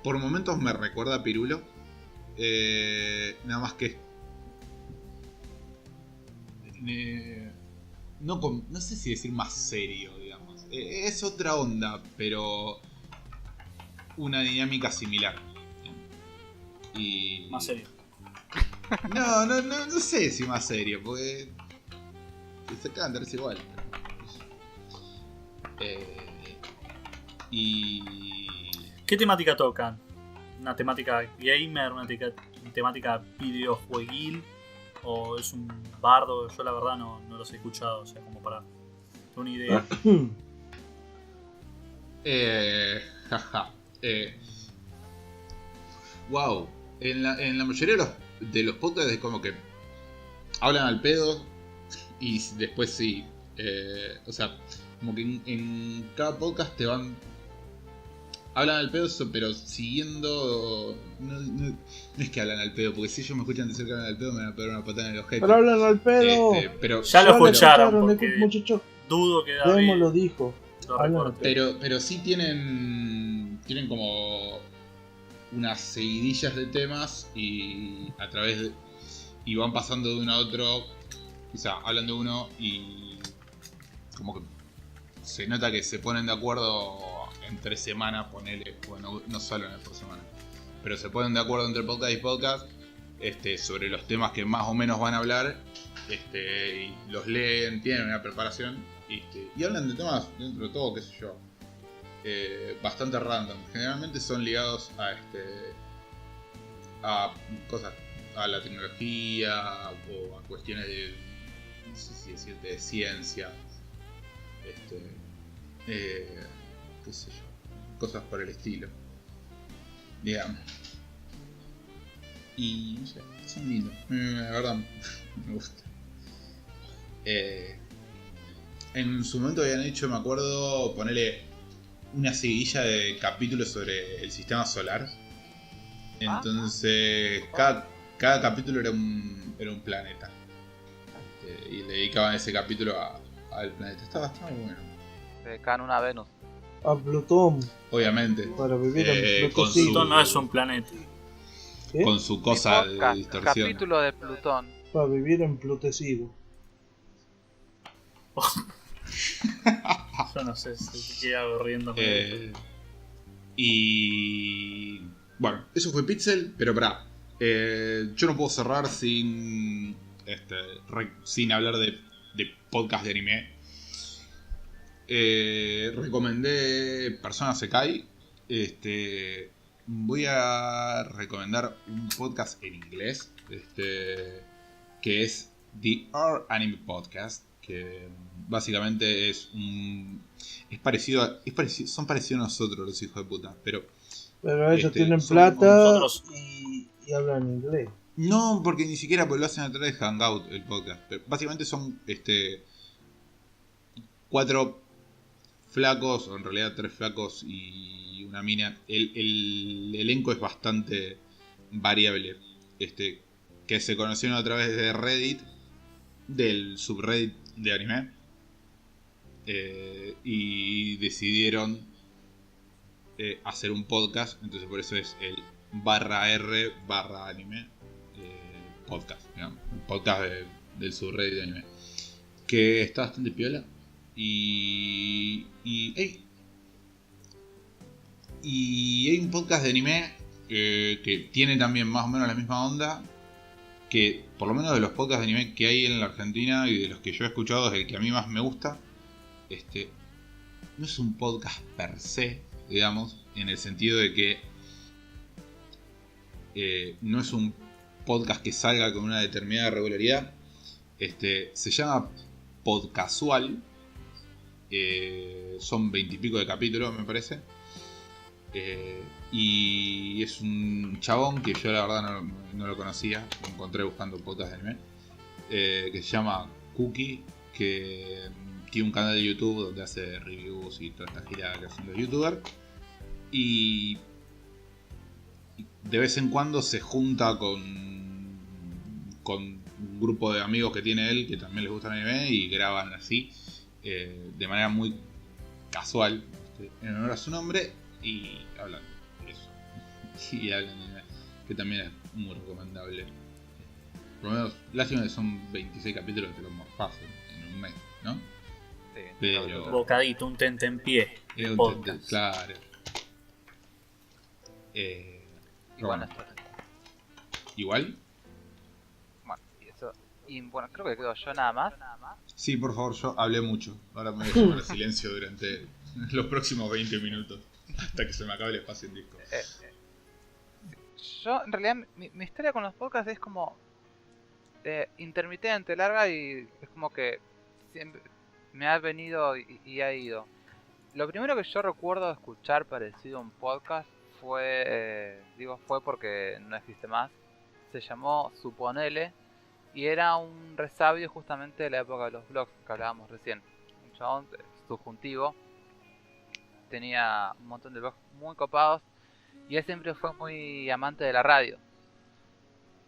Speaker 1: Por momentos me recuerda a Pirulo, nada más que no sé si decir más serio, digamos. Es otra onda, pero una dinámica similar. Y
Speaker 5: Más serio.
Speaker 1: No sé si más serio, porque se cagan de risa igual. Y
Speaker 5: ¿Qué temática tocan? ¿Una temática gamer? ¿Una temática videojueguil? ¿O es un bardo? Yo la verdad no los he escuchado, o sea, como para tener una idea.
Speaker 1: Wow. En la mayoría de los podcasts es como que hablan al pedo y después sí. O sea, como que en cada podcast te van. Hablan al pedo, pero siguiendo. No es que hablan al pedo, porque si ellos me escuchan decir que hablan al pedo, me van a pegar una patada en el ojete.
Speaker 4: Pero hablan al pedo.
Speaker 1: Pero
Speaker 5: Ya lo escucharon,
Speaker 4: escucharon,
Speaker 5: porque
Speaker 4: muchachos.
Speaker 5: dudo que
Speaker 4: Demo
Speaker 5: David
Speaker 4: lo dijo.
Speaker 5: lo
Speaker 4: Hablan
Speaker 5: recuerde.
Speaker 4: al pedo.
Speaker 1: pero sí tienen como unas seguidillas de temas y a través de. Y van pasando de uno a otro. Quizá hablan de uno y. Como que se nota que se ponen de acuerdo en 3 semanas, ponele. Bueno, no solo en el por semana. Pero se ponen de acuerdo entre podcast y podcast. Sobre los temas que más o menos van a hablar. Y los leen, tienen una preparación. Y hablan de temas dentro de todo, qué sé yo. Bastante random. Generalmente son ligados a cosas, a la tecnología o a cuestiones de, no sé si decirte, de ciencia, qué sé yo, cosas por el estilo, digamos. Y no sé, son lindos, la verdad me gusta. En su momento habían hecho, me acuerdo, ponerle una seguidilla de capítulos sobre el sistema solar. Entonces, cada capítulo era un planeta. Y le dedicaban ese capítulo al planeta. Estaba muy bueno.
Speaker 2: Se dedicaban una Venus.
Speaker 4: A Plutón,
Speaker 1: Obviamente.
Speaker 4: para vivir en
Speaker 1: con
Speaker 4: Plutón.
Speaker 5: Plutón no es un planeta.
Speaker 4: ¿Qué?
Speaker 1: Con su cosa de
Speaker 2: Podcast,
Speaker 1: distorsión.
Speaker 2: capítulo de Plutón.
Speaker 4: Para vivir en Plutecido.
Speaker 5: Yo no sé si qué hago riendo.
Speaker 1: Y bueno, eso fue Pixel, pero pará. Yo no puedo cerrar sin hablar de podcast de anime. Recomendé Persona Sekai. Voy a recomendar un podcast en inglés, que es The Our Anime Podcast, que básicamente son parecidos a nosotros los hijos de puta, pero
Speaker 4: ellos tienen
Speaker 5: son
Speaker 4: plata
Speaker 5: como nosotros.
Speaker 4: y hablan inglés.
Speaker 1: no, porque ni siquiera lo hacen a través de Hangout el podcast. Pero básicamente son 4 flacos, o en realidad 3 flacos y una mina. El elenco es bastante variable. Que se conocieron a través de Reddit, del subreddit de anime. Y decidieron hacer un podcast. Entonces por eso es el /r/anime podcast, digamos, un podcast del subreddit de anime. Que está bastante piola. Y hay un podcast de anime que tiene también más o menos la misma onda. Que por lo menos de los podcasts de anime que hay en la Argentina y de los que yo he escuchado es el que a mí más me gusta. No es un podcast per se, digamos, en el sentido de que no es un podcast que salga con una determinada regularidad. Se llama Podcasual. Son 20 y pico de capítulos, me parece. Y es un chabón que yo la verdad no lo conocía, lo encontré buscando podcast de anime, que se llama Cookie, que tiene un canal de YouTube donde hace reviews y toda esta gira que hacen los youtubers. Y de vez en cuando se junta con un grupo de amigos que tiene él que también les gusta el anime y graban así, de manera muy casual, en honor a su nombre, y hablan de eso. Y hablan de anime, que también es muy recomendable. Por lo menos, lástima que son 26 capítulos que lo más fácil en un mes, ¿no?
Speaker 2: Sí,
Speaker 1: Pero
Speaker 5: Un bocadito, un tentempié.
Speaker 1: es un
Speaker 5: podcast.
Speaker 1: claro.
Speaker 2: Igual,
Speaker 1: bueno, igual.
Speaker 2: bueno, y eso. Y bueno, creo que quedo yo nada más.
Speaker 1: Sí, por favor, yo hablé mucho. Ahora me voy a tomar silencio durante los próximos 20 minutos. Hasta que se me acabe el espacio en disco.
Speaker 2: Yo, en realidad, mi historia con los podcasts es como intermitente, larga, y es como que siempre me ha venido y ha ido. Lo primero que yo recuerdo escuchar parecido a un podcast fue porque no existe más. Se llamó Suponele y era un resabio justamente de la época de los blogs que hablábamos recién. Un chabón subjuntivo, tenía un montón de blogs muy copados y él siempre fue muy amante de la radio.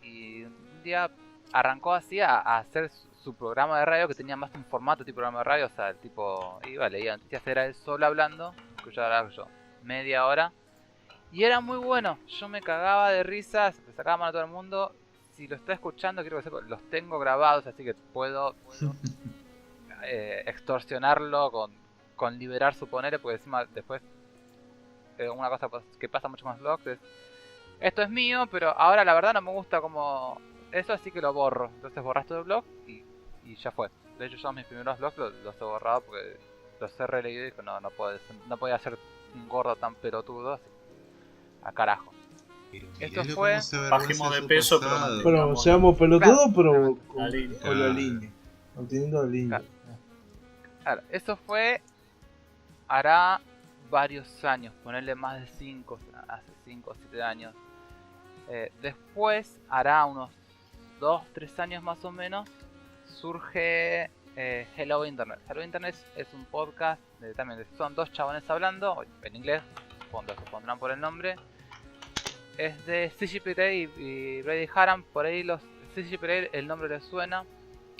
Speaker 2: Y un día arrancó así a hacer su programa de radio, que tenía más un formato tipo programa de radio. O sea, el tipo iba, leía noticias, era él solo hablando, escuchaba yo media hora. Y era muy bueno, yo me cagaba de risa, se me sacaba mano a todo el mundo. Si lo está escuchando, quiero que sepa, los tengo grabados, así que puedo extorsionarlo con liberar su ponele, porque encima después una cosa que pasa mucho con los blogs es: esto es mío, pero ahora la verdad no me gusta como eso, así que lo borro. Entonces borras todo el blog y ya fue. De hecho, yo mis primeros blogs los he borrado porque los he releído y dije, no podía ser un gordo tan pelotudo, así, a carajo. Esto fue...
Speaker 5: Bajemos de peso,
Speaker 4: Pero seamos pelotudos, pero
Speaker 5: La línea.
Speaker 4: con la línea. Manteniendo la línea.
Speaker 2: Claro, eso fue hará varios años, ponerle más de 5, hace 5 o 7 años. Después, hará unos 2-3 años más o menos, surge Hello Internet. Hello Internet es un podcast también son dos chabones hablando en inglés, se pondrán por el nombre. es de CG Pereira y Brady Haran. Por ahí CG Pereira, el nombre les suena.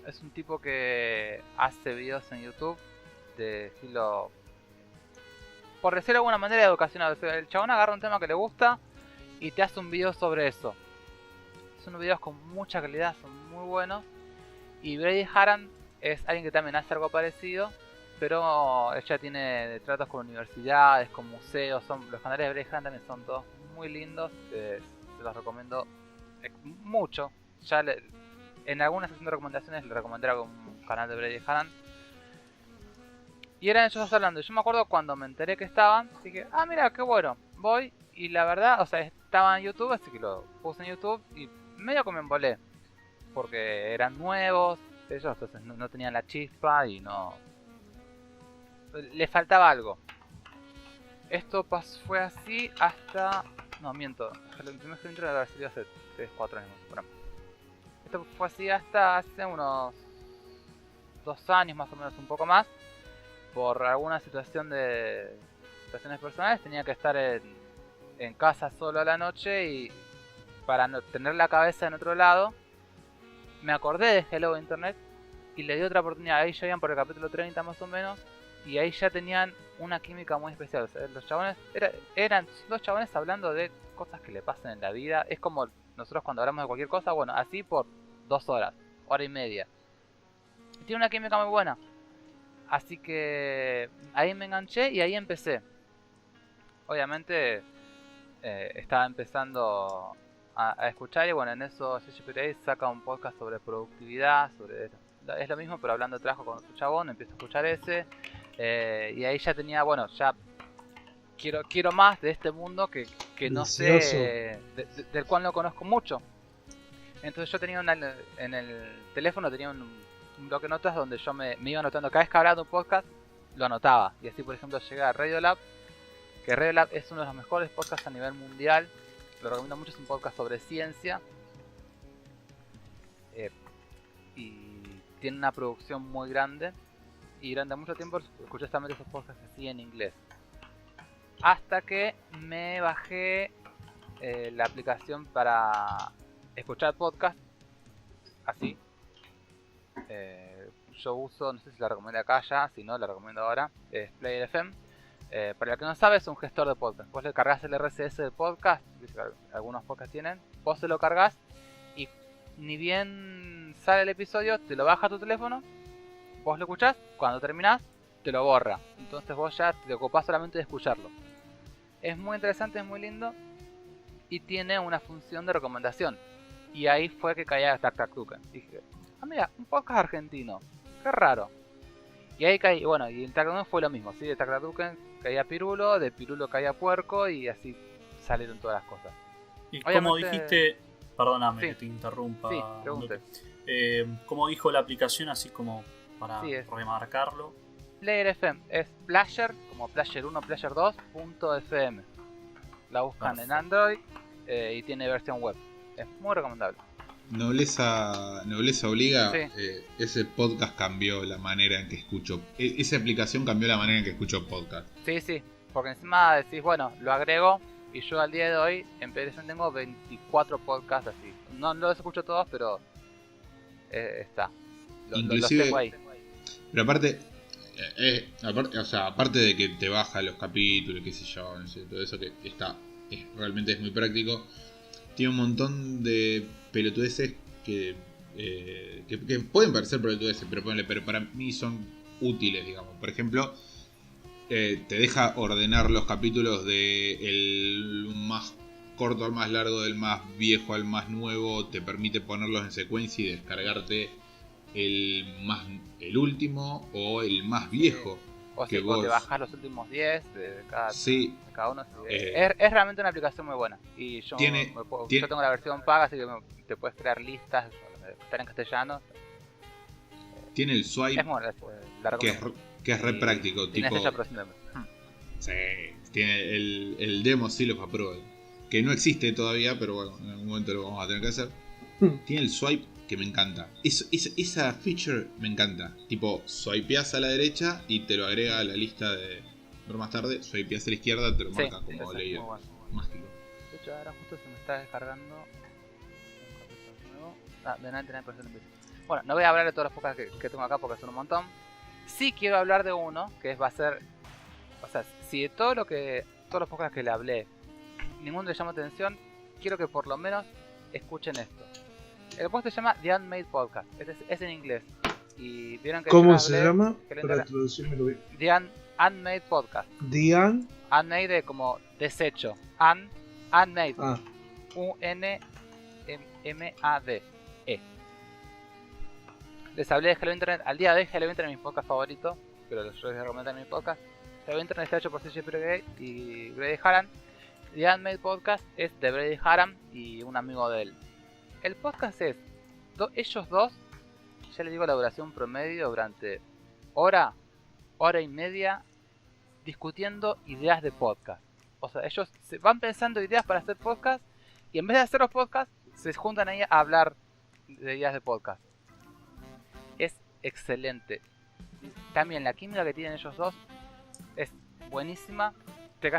Speaker 2: Es un tipo que hace videos en YouTube de estilo, por decirlo de alguna manera, educacional. O sea, el chabón agarra un tema que le gusta y te hace un video sobre eso. Son videos con mucha calidad, son muy buenos. Y Brady Haran es alguien que también hace algo parecido, pero ella tiene tratos con universidades, con museos. Los canales de Brady Haran también son todos muy lindos. Se los recomiendo mucho. Ya en alguna sección de recomendaciones le recomendaré un canal de Brady Haran. Y eran ellos dos hablando. Yo me acuerdo cuando me enteré que estaban, dije, mira, qué bueno. Voy y la verdad, o sea, estaba en YouTube, así que lo puse en YouTube y medio que me embolé. Porque eran nuevos, ellos entonces no tenían la chispa y no... Le faltaba algo. Esto fue así hasta... No, miento. El primer intro debe haber sido hace 3-4 años. Bueno. Esto fue así hasta hace unos 2 años más o menos, un poco más. Por alguna situaciones personales tenía que estar en casa solo a la noche y para no tener la cabeza en otro lado me acordé de Hello Internet y le di otra oportunidad. Ahí ya iban por el capítulo 30 más o menos y ahí ya tenían una química muy especial. O sea, los chabones eran 2 chabones hablando de cosas que le pasan en la vida. Es como nosotros cuando hablamos de cualquier cosa, bueno, así por 2 horas, hora y media. Tiene una química muy buena. Así que ahí me enganché y ahí empecé. Obviamente estaba empezando a escuchar y bueno, en eso CGPTI saca un podcast sobre productividad, es lo mismo pero hablando de trabajo con otro chabón, empiezo a escuchar ese y ahí ya tenía, bueno, ya quiero más de este mundo que no sé, del cual no conozco mucho. Entonces yo tenía en el teléfono tenía un bloque de notas donde yo me iba anotando cada vez que hablaba de un podcast, lo anotaba. Y así por ejemplo llegué a Radiolab, que Radiolab es uno de los mejores podcasts a nivel mundial. Lo recomiendo mucho, es un podcast sobre ciencia. Y tiene una producción muy grande. Y durante mucho tiempo escuché justamente esos podcasts así en inglés. Hasta que me bajé la aplicación para escuchar podcast así. Yo uso, no sé si la recomendé acá ya, si no la recomiendo ahora, es Player FM. Para el que no sabe, es un gestor de podcast. Vos le cargas el RSS del podcast, algunos podcasts tienen, vos se lo cargas y ni bien sale el episodio, te lo baja a tu teléfono, vos lo escuchás, cuando terminás, te lo borra. Entonces vos ya te ocupás solamente de escucharlo. Es muy interesante, es muy lindo y tiene una función de recomendación. Y ahí fue que caía TacTacTuken. Dije, mira, un podcast argentino, qué raro. Y ahí caí, bueno, y en TacTacTuken fue lo mismo, ¿sí? De TacTacTuken caía Pirulo, de Pirulo caía Puerco y así salieron todas las cosas.
Speaker 5: Y
Speaker 2: obviamente,
Speaker 5: como dijiste, perdóname
Speaker 2: sí,
Speaker 5: que te interrumpa.
Speaker 2: Sí, pregunte.
Speaker 5: Como dijo la aplicación, así como para
Speaker 2: Sí,
Speaker 5: remarcarlo.
Speaker 2: Player FM es Player, como Player 1, Player 2.fm. La buscan en Android y tiene versión web. Es muy recomendable.
Speaker 1: Nobleza obliga.
Speaker 2: Sí.
Speaker 1: Ese podcast cambió la manera en que escucho. Esa aplicación cambió la manera en que escucho podcast.
Speaker 2: Sí, porque encima decís, bueno, lo agrego y yo al día de hoy en PlayStation tengo 24 podcasts así. No los escucho todos, pero está.
Speaker 1: Inclusive,
Speaker 2: los tengo ahí.
Speaker 1: Pero aparte de que te baja los capítulos, qué sé yo, no sé, todo eso que realmente es muy práctico. Tiene un montón de pelotudeces que pueden parecer pelotudeces, pero para mí son útiles, digamos. Por ejemplo, te deja ordenar los capítulos de el más corto al más largo, del más viejo al más nuevo. Te permite ponerlos en secuencia y descargarte el último o el más viejo.
Speaker 2: O si te bajas los últimos 10 de cada uno. Es realmente una aplicación muy buena. Y yo tengo la versión paga, así que te puedes crear listas, estar en castellano.
Speaker 1: Tiene el swipe,
Speaker 2: es muy la
Speaker 1: que es re práctico.
Speaker 2: Tienes
Speaker 1: tipo,
Speaker 2: ella próximamente.
Speaker 1: Sí, tiene el demo Seal of Approval, que no existe todavía, pero bueno, en algún momento lo vamos a tener que hacer. Tiene el swipe que me encanta. Esa feature me encanta. Tipo, swipeás a la derecha y te lo agrega a la lista de ver más tarde. Swipeás a la izquierda, te lo marca como leído.
Speaker 2: Bueno.
Speaker 1: Mágico.
Speaker 2: De Y ahora justo se me está descargando un capítulo nuevo. De 99% PC. Bueno, no voy a hablar de todos los podcasts que tengo acá porque son un montón. Sí quiero hablar de uno que va a ser... O sea, si de todos los podcasts que le hablé, ninguno le llama atención, quiero que por lo menos escuchen esto. El podcast se llama The Unmade Podcast. Es en inglés. Y vieron que
Speaker 4: ¿Cómo
Speaker 2: yo
Speaker 4: se
Speaker 2: hablé,
Speaker 4: llama?
Speaker 2: que lo
Speaker 4: Para
Speaker 2: inter-
Speaker 4: traducírmelo bien.
Speaker 2: The Unmade Podcast.
Speaker 4: Dian.
Speaker 2: Unmade de como desecho. Unmade.
Speaker 4: Ah,
Speaker 2: U-N-M-A-D. Les hablé de Hello Internet. Al día de hoy Hello Internet es mi podcast favorito, pero yo les recomiendo mi podcast. Hello Internet está hecho por CJ Gray y Brady Haran. The Unmade Podcast es de Brady Haran y un amigo de él. El podcast es ellos dos, ya les digo la duración promedio, durante hora y media discutiendo ideas de podcast. O sea, ellos se van pensando ideas para hacer podcast y en vez de hacer los podcasts se juntan ahí a hablar de ideas de podcast. Es excelente. También la química que tienen ellos dos es buenísima. Te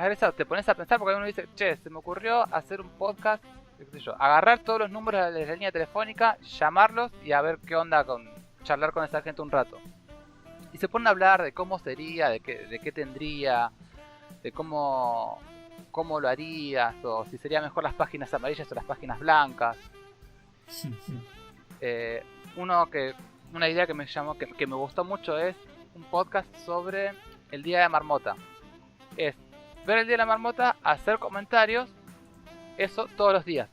Speaker 2: pones a pensar porque uno dice, che, se me ocurrió hacer un podcast, qué sé yo, agarrar todos los números de la línea telefónica, llamarlos y a ver qué onda con charlar con esa gente un rato. Y se ponen a hablar de cómo sería, de qué tendría, de cómo lo harías, o si sería mejor las páginas amarillas o las páginas blancas. Una idea que me llamó, que me gustó mucho es un podcast sobre el Día de la Marmota. Es ver el Día de la Marmota, hacer comentarios, eso todos los días.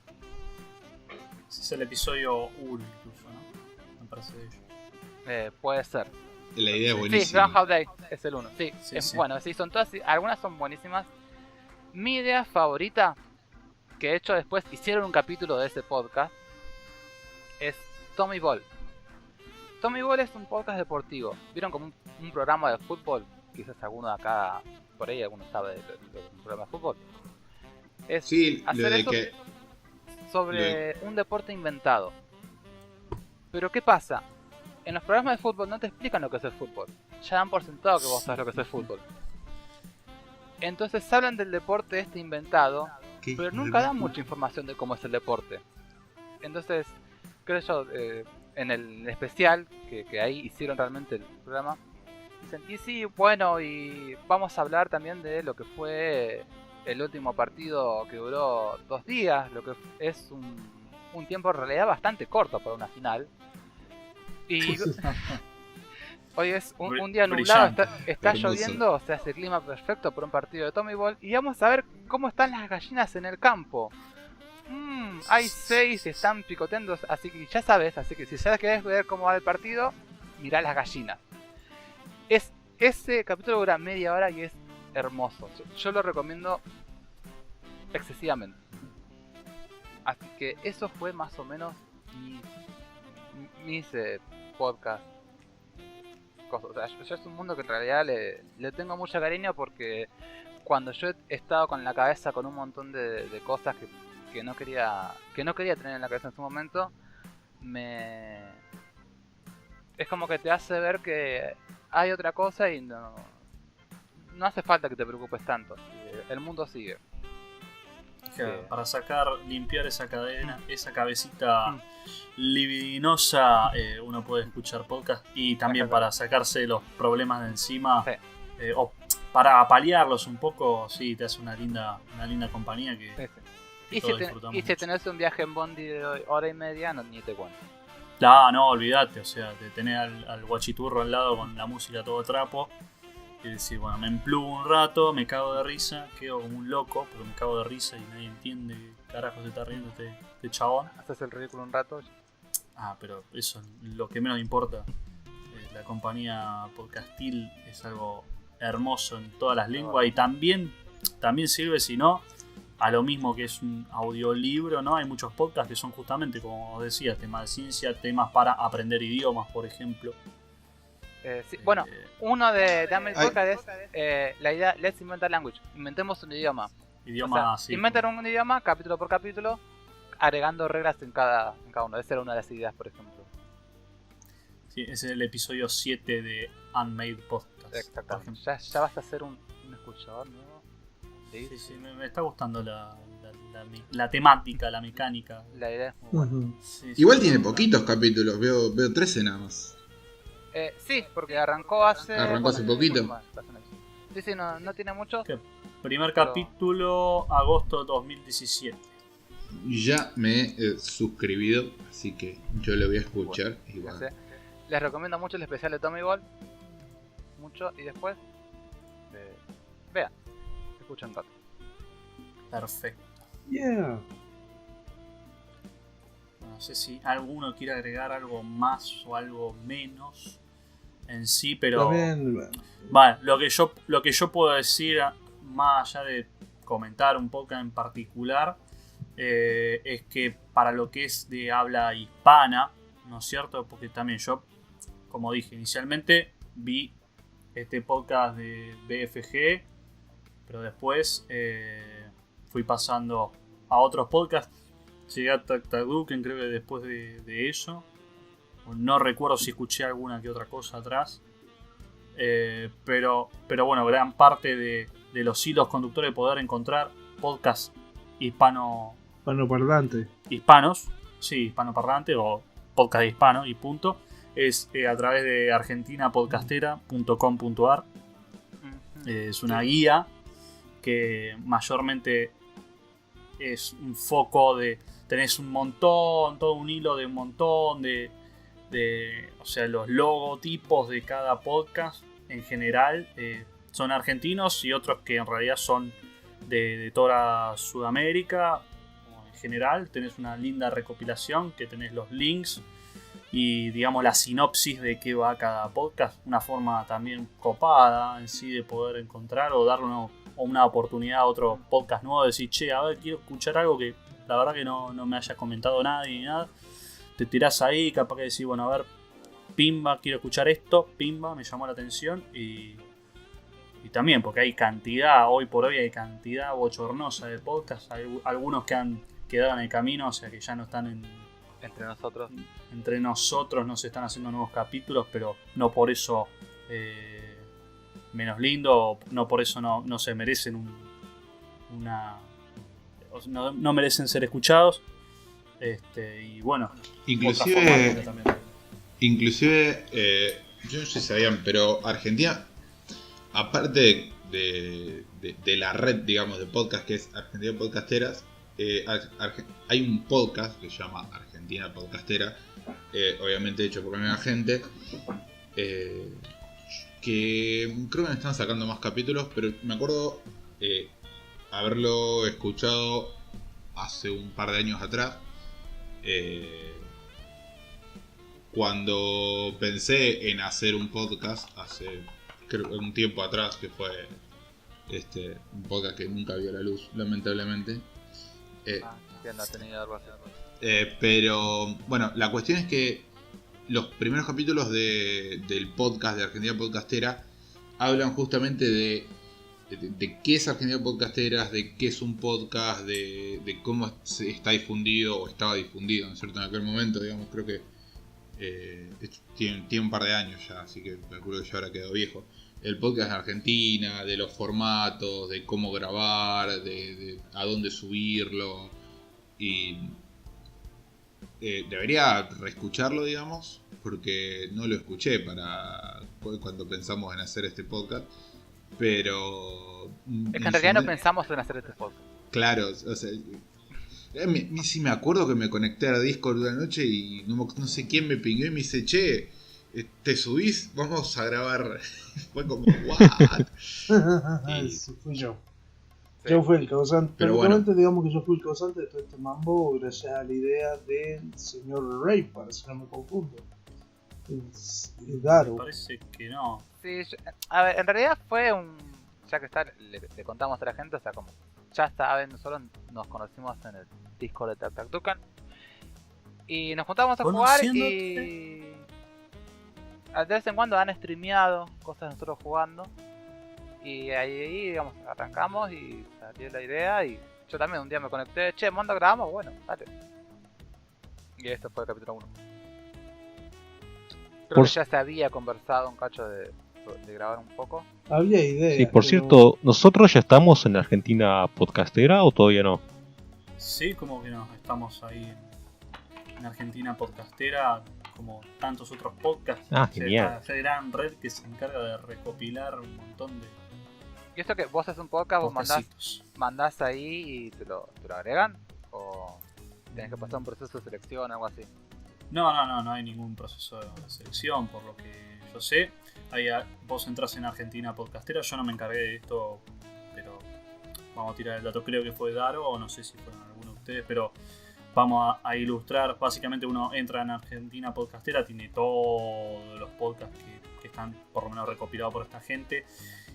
Speaker 5: Ese es el episodio 1 incluso, ¿no? Me parece de ello.
Speaker 2: Puede ser.
Speaker 1: La idea es
Speaker 2: Sí,
Speaker 1: buenísima.
Speaker 2: Groundhog Day es el 1. Sí,
Speaker 5: Sí,
Speaker 2: es
Speaker 5: sí.
Speaker 2: bueno. Sí, son todas, algunas son buenísimas. Mi idea favorita, que de hecho después hicieron un capítulo de ese podcast, es Tommy Ball. Tommy Ball es un podcast deportivo. ¿Vieron como un programa de fútbol? Quizás alguno de acá, por ahí alguno sabe de un programa de fútbol. Es
Speaker 1: Sí, lo
Speaker 2: hacer
Speaker 1: de
Speaker 2: eso
Speaker 1: que...
Speaker 2: sobre un deporte inventado. Pero ¿qué pasa? En los programas de fútbol no te explican lo que es el fútbol. Ya dan por sentado que vos sabés lo que es el fútbol. Entonces hablan del deporte este inventado,
Speaker 1: ¿Qué?
Speaker 2: pero nunca dan mucha información de cómo es el deporte. Entonces, creo yo, en el especial, que ahí hicieron realmente el programa, dicen, y sí, bueno, y vamos a hablar también de lo que fue el último partido que duró 2 días, lo que es un tiempo en realidad bastante corto para una final. Y hoy es un día nublado,
Speaker 5: Brillante.
Speaker 2: está
Speaker 1: Hermoso.
Speaker 2: lloviendo, o sea, hace el clima perfecto para un partido de Tommy Ball. Y vamos a ver cómo están las gallinas en el campo. Hay 6, están picoteando, así que ya sabes, así que si ya querés ver cómo va el partido, mirá las gallinas. Ese capítulo dura media hora y es hermoso. Yo lo recomiendo excesivamente. Así que eso fue más o menos mis podcast. O sea, yo es un mundo que en realidad le tengo mucho cariño porque cuando yo he estado con la cabeza con un montón de cosas que no quería tener en la cabeza en su momento, es como que te hace ver que hay otra cosa y no hace falta que te preocupes tanto. El mundo sigue.
Speaker 5: Para limpiar esa cadena, esa cabecita libidinosa, uno puede escuchar podcast y también para sacarse los problemas de encima,
Speaker 2: Sí.
Speaker 5: o para paliarlos un poco, sí, te hace una linda compañía que
Speaker 2: Sí, sí. Y
Speaker 5: todos disfrutamos
Speaker 2: si
Speaker 5: mucho.
Speaker 2: tenés un viaje en Bondi de hora y media, ni te cuento.
Speaker 5: No, olvídate, o sea, de tener al guachiturro al lado con la música todo trapo y decir, bueno, me emplugo un rato, me cago de risa, quedo como un loco porque me cago de risa y nadie entiende qué carajo se está riendo este chabón.
Speaker 2: Haces el ridículo un rato.
Speaker 5: Pero eso es lo que menos importa. La compañía podcastil es algo hermoso en todas las lenguas y también sirve, si no, a lo mismo que es un audiolibro, ¿no? Hay muchos podcasts que son justamente, como os decía, temas de ciencia, temas para aprender idiomas, por ejemplo.
Speaker 2: Sí, bueno, uno de Damage
Speaker 1: Ay.
Speaker 2: Podcast es la idea, let's invent a language. Inventemos un idioma.
Speaker 5: Idioma
Speaker 2: O sea,
Speaker 5: sí,
Speaker 2: inventar un idioma capítulo por capítulo, agregando reglas en cada uno. Esa era una de las ideas, por ejemplo.
Speaker 5: sí, ese es el episodio 7 de Unmade Podcast. por
Speaker 2: Exactamente.
Speaker 5: ejemplo.
Speaker 2: Ya vas a hacer un escuchador nuevo.
Speaker 5: Sí, me está gustando la la temática, la mecánica.
Speaker 2: La idea es muy buena.
Speaker 4: Ujú.
Speaker 5: Sí,
Speaker 1: Igual
Speaker 5: sí,
Speaker 1: tiene
Speaker 5: sí.
Speaker 1: poquitos capítulos, veo 13 nada más.
Speaker 2: Sí, porque arrancó hace...
Speaker 1: Hace poquito.
Speaker 2: mucho más, hace un año. Sí, no tiene mucho.
Speaker 5: ¿Qué? Primer
Speaker 2: Pero-
Speaker 5: capítulo, agosto 2017.
Speaker 1: Ya me he suscribido, así que yo lo voy a escuchar. Y
Speaker 2: No
Speaker 1: bueno.
Speaker 2: sé. Les recomiendo mucho el especial de Tommy Ball. Mucho. Y después... vean. Escuchen un rato.
Speaker 5: Perfecto.
Speaker 4: Yeah.
Speaker 5: No sé si alguno quiere agregar algo más o algo menos en sí, pero
Speaker 4: También,
Speaker 5: vale, lo que yo puedo decir, más allá de comentar un poco en particular, es que para lo que es de habla hispana, ¿no es cierto? Porque también yo, como dije inicialmente, vi este podcast de BFG, pero después fui pasando a otros podcasts. Llegué a Tactaduken, creo que después de eso. No recuerdo si escuché alguna que otra cosa atrás. Pero bueno, gran parte de los hilos conductores de poder encontrar podcasts
Speaker 4: Hispanoparlante.
Speaker 5: hispanos, sí, hispanoparlante o podcast hispano y punto, es a través de argentinapodcastera.com.ar. Es una guía que mayormente es un foco de... Tenés un montón, todo un hilo de un montón de o sea, los logotipos de cada podcast en general son argentinos y otros que en realidad son de toda Sudamérica. En general tenés una linda recopilación que tenés los links y digamos la sinopsis de qué va cada podcast, una forma también copada en sí de poder encontrar o darle una oportunidad a otro podcast nuevo, de decir, che, a ver, quiero escuchar algo que la verdad que no me haya comentado nadie ni nada. Te tirás ahí, capaz que decís, bueno, a ver, pimba, quiero escuchar esto, pimba, me llamó la atención y también porque hay cantidad, hoy por hoy hay cantidad bochornosa de podcasts, hay algunos que han quedado en el camino, o sea que ya no están
Speaker 2: Entre nosotros.
Speaker 5: entre nosotros, no se están haciendo nuevos capítulos, pero no por eso menos lindo, no por eso no se merecen no merecen ser escuchados. Y bueno, otra forma
Speaker 1: Inclusive,
Speaker 5: también.
Speaker 1: yo no sé si sabían, pero Argentina, aparte de la red, digamos, de podcast que es Argentina Podcasteras, hay un podcast que se llama Argentina Podcastera, obviamente hecho por la misma gente, que creo que me están sacando más capítulos, pero me acuerdo haberlo escuchado hace un par de años atrás, cuando pensé en hacer un podcast hace un tiempo atrás, que fue un podcast que nunca vio la luz, lamentablemente.
Speaker 2: Que no ha tenido algo así.
Speaker 1: Pero bueno, la cuestión es que los primeros capítulos del podcast de Argentina Podcastera hablan justamente de qué es Argentina Podcasteras, de qué es un podcast, de cómo se está difundido o estaba difundido, ¿no es cierto? En aquel momento, digamos, creo que tiene un par de años ya, así que calculo que ya habrá quedado viejo. El podcast en Argentina, de los formatos, de cómo grabar, de a dónde subirlo. Y debería reescucharlo, digamos, porque no lo escuché cuando pensamos en hacer este podcast. Pero
Speaker 2: Es que en realidad no pensamos en hacer este podcast.
Speaker 1: claro, o sea, sí me acuerdo que me conecté a Discord una noche y no sé quién me pingué y me dice, che, ¿te subís? Vamos a grabar. Fue como, what?
Speaker 4: Sí, fui yo. Yo fui el causante.
Speaker 1: Pero
Speaker 4: Técnicamente, digamos que yo fui el causante de todo este mambo gracias a la idea del señor Ray, para si no me confundo. Es Garo.
Speaker 5: Parece que no.
Speaker 2: Sí, a ver, en realidad fue ya que está, le contamos a la gente, o sea, como ya saben, nosotros nos conocimos en el Discord de Tactaduken y nos juntábamos a jugar y de vez en cuando han streameado cosas de nosotros jugando y ahí digamos, arrancamos y salió la idea y yo también un día me conecté, che, ¿Mondo grabamos? Bueno, dale. Y este fue el capítulo 1. Creo que ya se había conversado un cacho de grabar un poco.
Speaker 4: Había ideas.
Speaker 3: Sí, por cierto, ¿nosotros ya estamos en Argentina Podcastera o todavía no?
Speaker 5: Sí, como que nos estamos ahí en Argentina Podcastera, como tantos otros podcasts.
Speaker 3: Ah,
Speaker 5: O sea,
Speaker 3: genial.
Speaker 5: esta gran red que se encarga de recopilar un montón de
Speaker 2: ¿Y esto que vos haces un podcast, vos
Speaker 5: podcastitos.
Speaker 2: mandás ahí y te lo agregan? ¿O tenés que pasar un proceso de selección o algo así?
Speaker 5: No hay ningún proceso de selección, por lo que yo sé. Ahí vos entras en Argentina Podcastera, yo no me encargué de esto, pero vamos a tirar el dato, creo que fue Daro, o no sé si fueron algunos de ustedes, pero vamos a ilustrar. Básicamente uno entra en Argentina Podcastera, tiene todos los podcasts que están por lo menos recopilados por esta gente.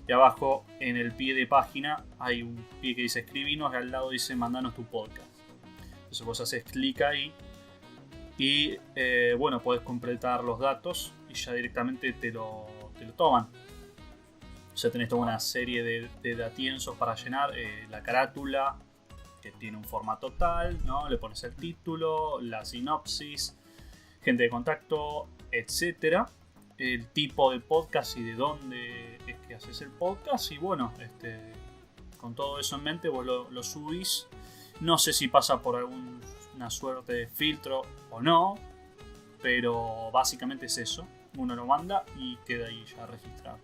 Speaker 5: Y abajo, en el pie de página, hay un pie que dice escribinos y al lado dice mandanos tu podcast. Entonces vos haces clic ahí y bueno, podés completar los datos y ya directamente te lo toman. O sea, tenés toda una serie de datienzos para llenar. La carátula, que tiene un formato tal, ¿no? Le pones el título, la sinopsis, gente de contacto, etcétera. El tipo de podcast y de dónde es que haces el podcast. Y bueno, con todo eso en mente vos lo subís. No sé si pasa por alguna suerte de filtro o no, pero básicamente es eso. Uno lo manda y queda ahí ya registrado.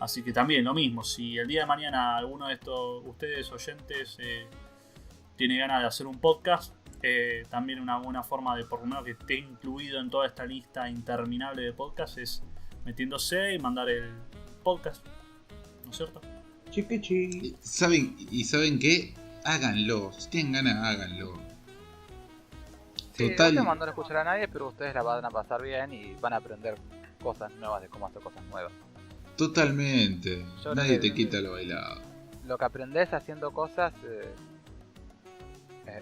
Speaker 5: Así que también lo mismo, si el día de mañana alguno de estos ustedes oyentes tiene ganas de hacer un podcast, también una buena forma de por lo menos que esté incluido en toda esta lista interminable de podcasts es metiéndose y mandar el podcast, ¿no es cierto?
Speaker 4: Chiquichi.
Speaker 1: ¿Saben qué? Háganlo. Si tienen ganas, háganlo.
Speaker 2: Sí,
Speaker 1: Total.
Speaker 2: no te mandó a escuchar a nadie, pero ustedes la van a pasar bien y van a aprender cosas nuevas de cómo hacer cosas nuevas.
Speaker 1: Totalmente.
Speaker 2: Yo
Speaker 1: Nadie
Speaker 2: creo que-
Speaker 1: te quita lo bailado.
Speaker 2: Lo que aprendes haciendo cosas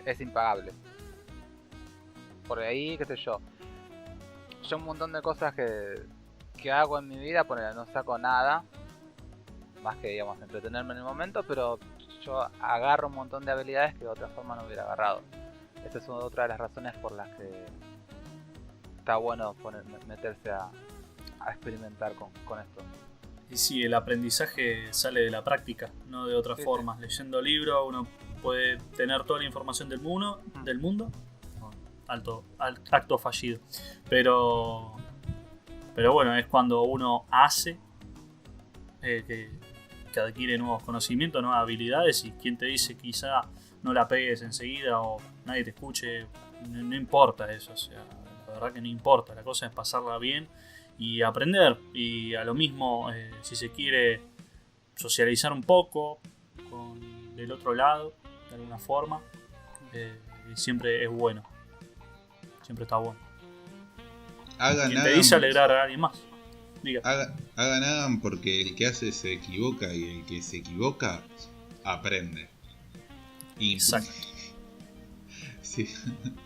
Speaker 2: es impagable. Por ahí, qué sé yo. Yo un montón de cosas que hago en mi vida, ponele, no saco nada. Más que, digamos, entretenerme en el momento, pero yo agarro un montón de habilidades que de otra forma no hubiera agarrado. Esa es otra de las razones por las que está bueno meterse a experimentar con esto.
Speaker 5: Y sí, el aprendizaje sale de la práctica, no de otra
Speaker 2: Sí,
Speaker 5: forma. Leyendo libros uno puede tener toda la información del mundo. Acto fallido. Pero bueno, es cuando uno hace que adquiere nuevos conocimientos, nuevas habilidades. Y quien te dice quizá no la pegues enseguida o nadie te escuche, no importa eso. O sea, la verdad que no importa. La cosa es pasarla bien y aprender. Y a lo mismo, si se quiere socializar un poco con del otro lado, de alguna forma, siempre es bueno. Siempre está bueno. Quien te dice alegrar a alguien más. Diga.
Speaker 1: Hagan porque el que hace se equivoca y el que se equivoca aprende. Y
Speaker 5: Exacto.
Speaker 1: sí,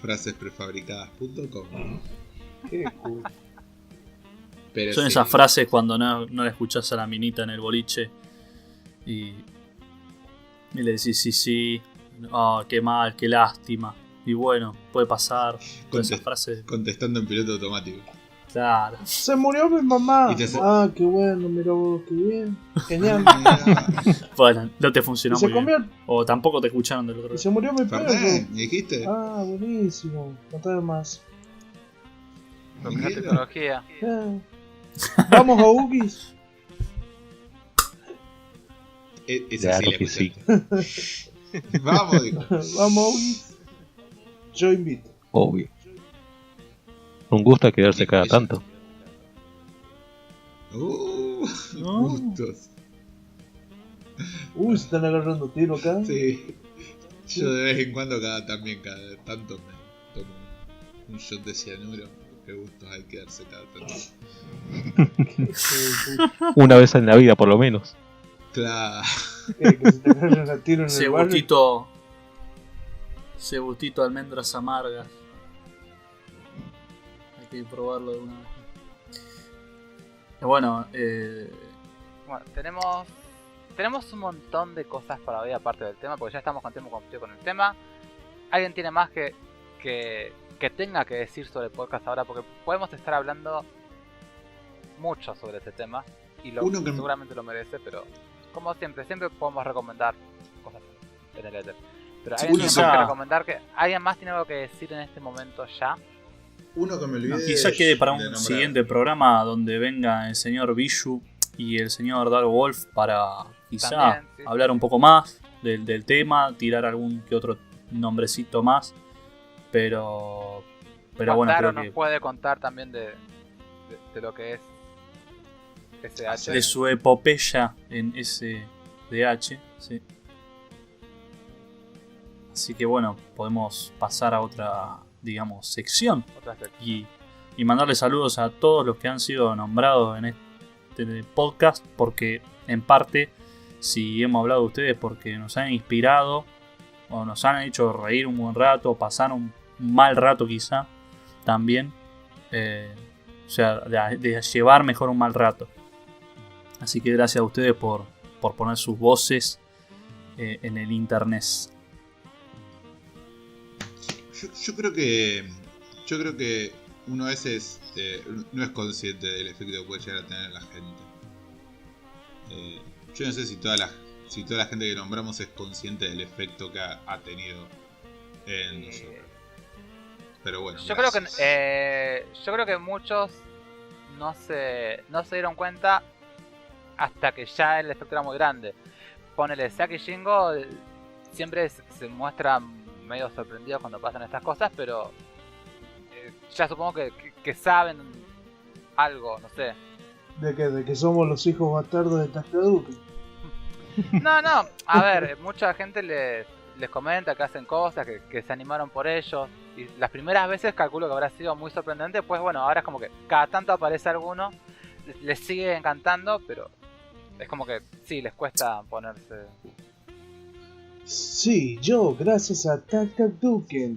Speaker 1: frasesprefabricadas.com.
Speaker 4: Qué cool.
Speaker 1: Pero
Speaker 5: Son
Speaker 1: sí,
Speaker 5: esas frases cuando no le escuchás a la minita en el boliche y le decís sí, oh, qué mal, qué lástima. Y bueno, puede pasar. Todas esas frases.
Speaker 1: contestando en piloto automático.
Speaker 5: Claro.
Speaker 4: Se murió mi mamá.
Speaker 1: Y te hace-
Speaker 4: Ah, qué bueno, mira vos, qué bien. Genial.
Speaker 5: Bueno, no te
Speaker 4: Y
Speaker 5: funcionó
Speaker 4: se
Speaker 5: muy bien.
Speaker 4: comió,
Speaker 5: O tampoco te escucharon del otro
Speaker 4: y
Speaker 5: lado.
Speaker 4: se murió mi perro.
Speaker 1: Fernández, ¿me dijiste?
Speaker 4: Ah, buenísimo. Contame más.
Speaker 2: Lo que es la
Speaker 1: Mira.
Speaker 2: tecnología.
Speaker 4: Vamos a Ugis.
Speaker 1: Esa sí
Speaker 3: Claro
Speaker 1: la
Speaker 3: que
Speaker 1: escuché.
Speaker 3: sí.
Speaker 1: Vamos, dijo.
Speaker 4: Vamos a Ugis. Yo invito.
Speaker 3: Obvio. Un gusto quedarse cada tanto.
Speaker 5: No.
Speaker 1: Gustos.
Speaker 4: Uy, se están agarrando tiro acá.
Speaker 1: Sí. Yo de vez en cuando, cada tanto me tomo un shot de cianuro. Qué gustos hay quedarse cada tanto.
Speaker 3: Una vez en la vida, por lo menos.
Speaker 1: Claro.
Speaker 4: Que se te agarran a tiro en
Speaker 5: Ese
Speaker 4: el barrio.
Speaker 5: gustito de almendras amargas. Hay que probarlo de una vez. Bueno,
Speaker 2: Bueno, tenemos un montón de cosas para hoy aparte del tema, porque ya estamos con tiempo completo con el tema. ¿Alguien tiene más que tenga que decir sobre el podcast ahora? Porque podemos estar hablando mucho sobre este tema y
Speaker 1: Uno que-
Speaker 2: seguramente lo merece, pero como siempre podemos recomendar cosas en el éter. Pero
Speaker 5: Sí,
Speaker 2: ¿alguien más
Speaker 5: quizá-
Speaker 2: quiere recomendar que alguien más tiene algo que decir en este momento ya?
Speaker 1: Uno que me olvidé.
Speaker 5: Quizá quede para
Speaker 1: de
Speaker 5: un
Speaker 1: nombrar.
Speaker 5: siguiente programa donde venga el señor Bishu y el señor Dark Wolf para quizá
Speaker 2: También, sí,
Speaker 5: hablar
Speaker 2: sí,
Speaker 5: un
Speaker 2: sí.
Speaker 5: poco más del tema, tirar algún que otro nombrecito más. Pero bueno,
Speaker 2: Guantaro
Speaker 5: creo
Speaker 2: nos
Speaker 5: que
Speaker 2: puede contar también de lo que es SH.
Speaker 5: de su epopeya en SDH, sí. Así que bueno, podemos pasar a otra, digamos, sección
Speaker 2: Otra sección.
Speaker 5: y mandarle saludos a todos los que han sido nombrados en este podcast, porque en parte, si hemos hablado de ustedes, porque nos han inspirado o nos han hecho reír un buen rato, pasar un mal rato quizá, también, o sea, de llevar mejor un mal rato. Así que gracias a ustedes por poner sus voces en el internet.
Speaker 1: Yo creo que uno a veces no es consciente del efecto que puede llegar a tener la gente. Yo no sé si toda la gente que nombramos es consciente del efecto que ha tenido en nosotros. Pero bueno,
Speaker 2: Yo
Speaker 1: gracias.
Speaker 2: creo que muchos no se dieron cuenta hasta que ya el efecto era muy grande. Ponele, Saki Shingo siempre se muestra medio sorprendido cuando pasan estas cosas, pero ya supongo que saben algo, no sé.
Speaker 4: De que somos los hijos bastardos de Tascaduque.
Speaker 2: No, a ver, mucha gente les comenta que hacen cosas, que se animaron por ellos. Y las primeras veces calculo que habrá sido muy sorprendente, pues bueno, ahora es como que cada tanto aparece alguno, les sigue encantando, pero es como que sí, les cuesta ponerse.
Speaker 4: Sí, yo, gracias a Tascaduque,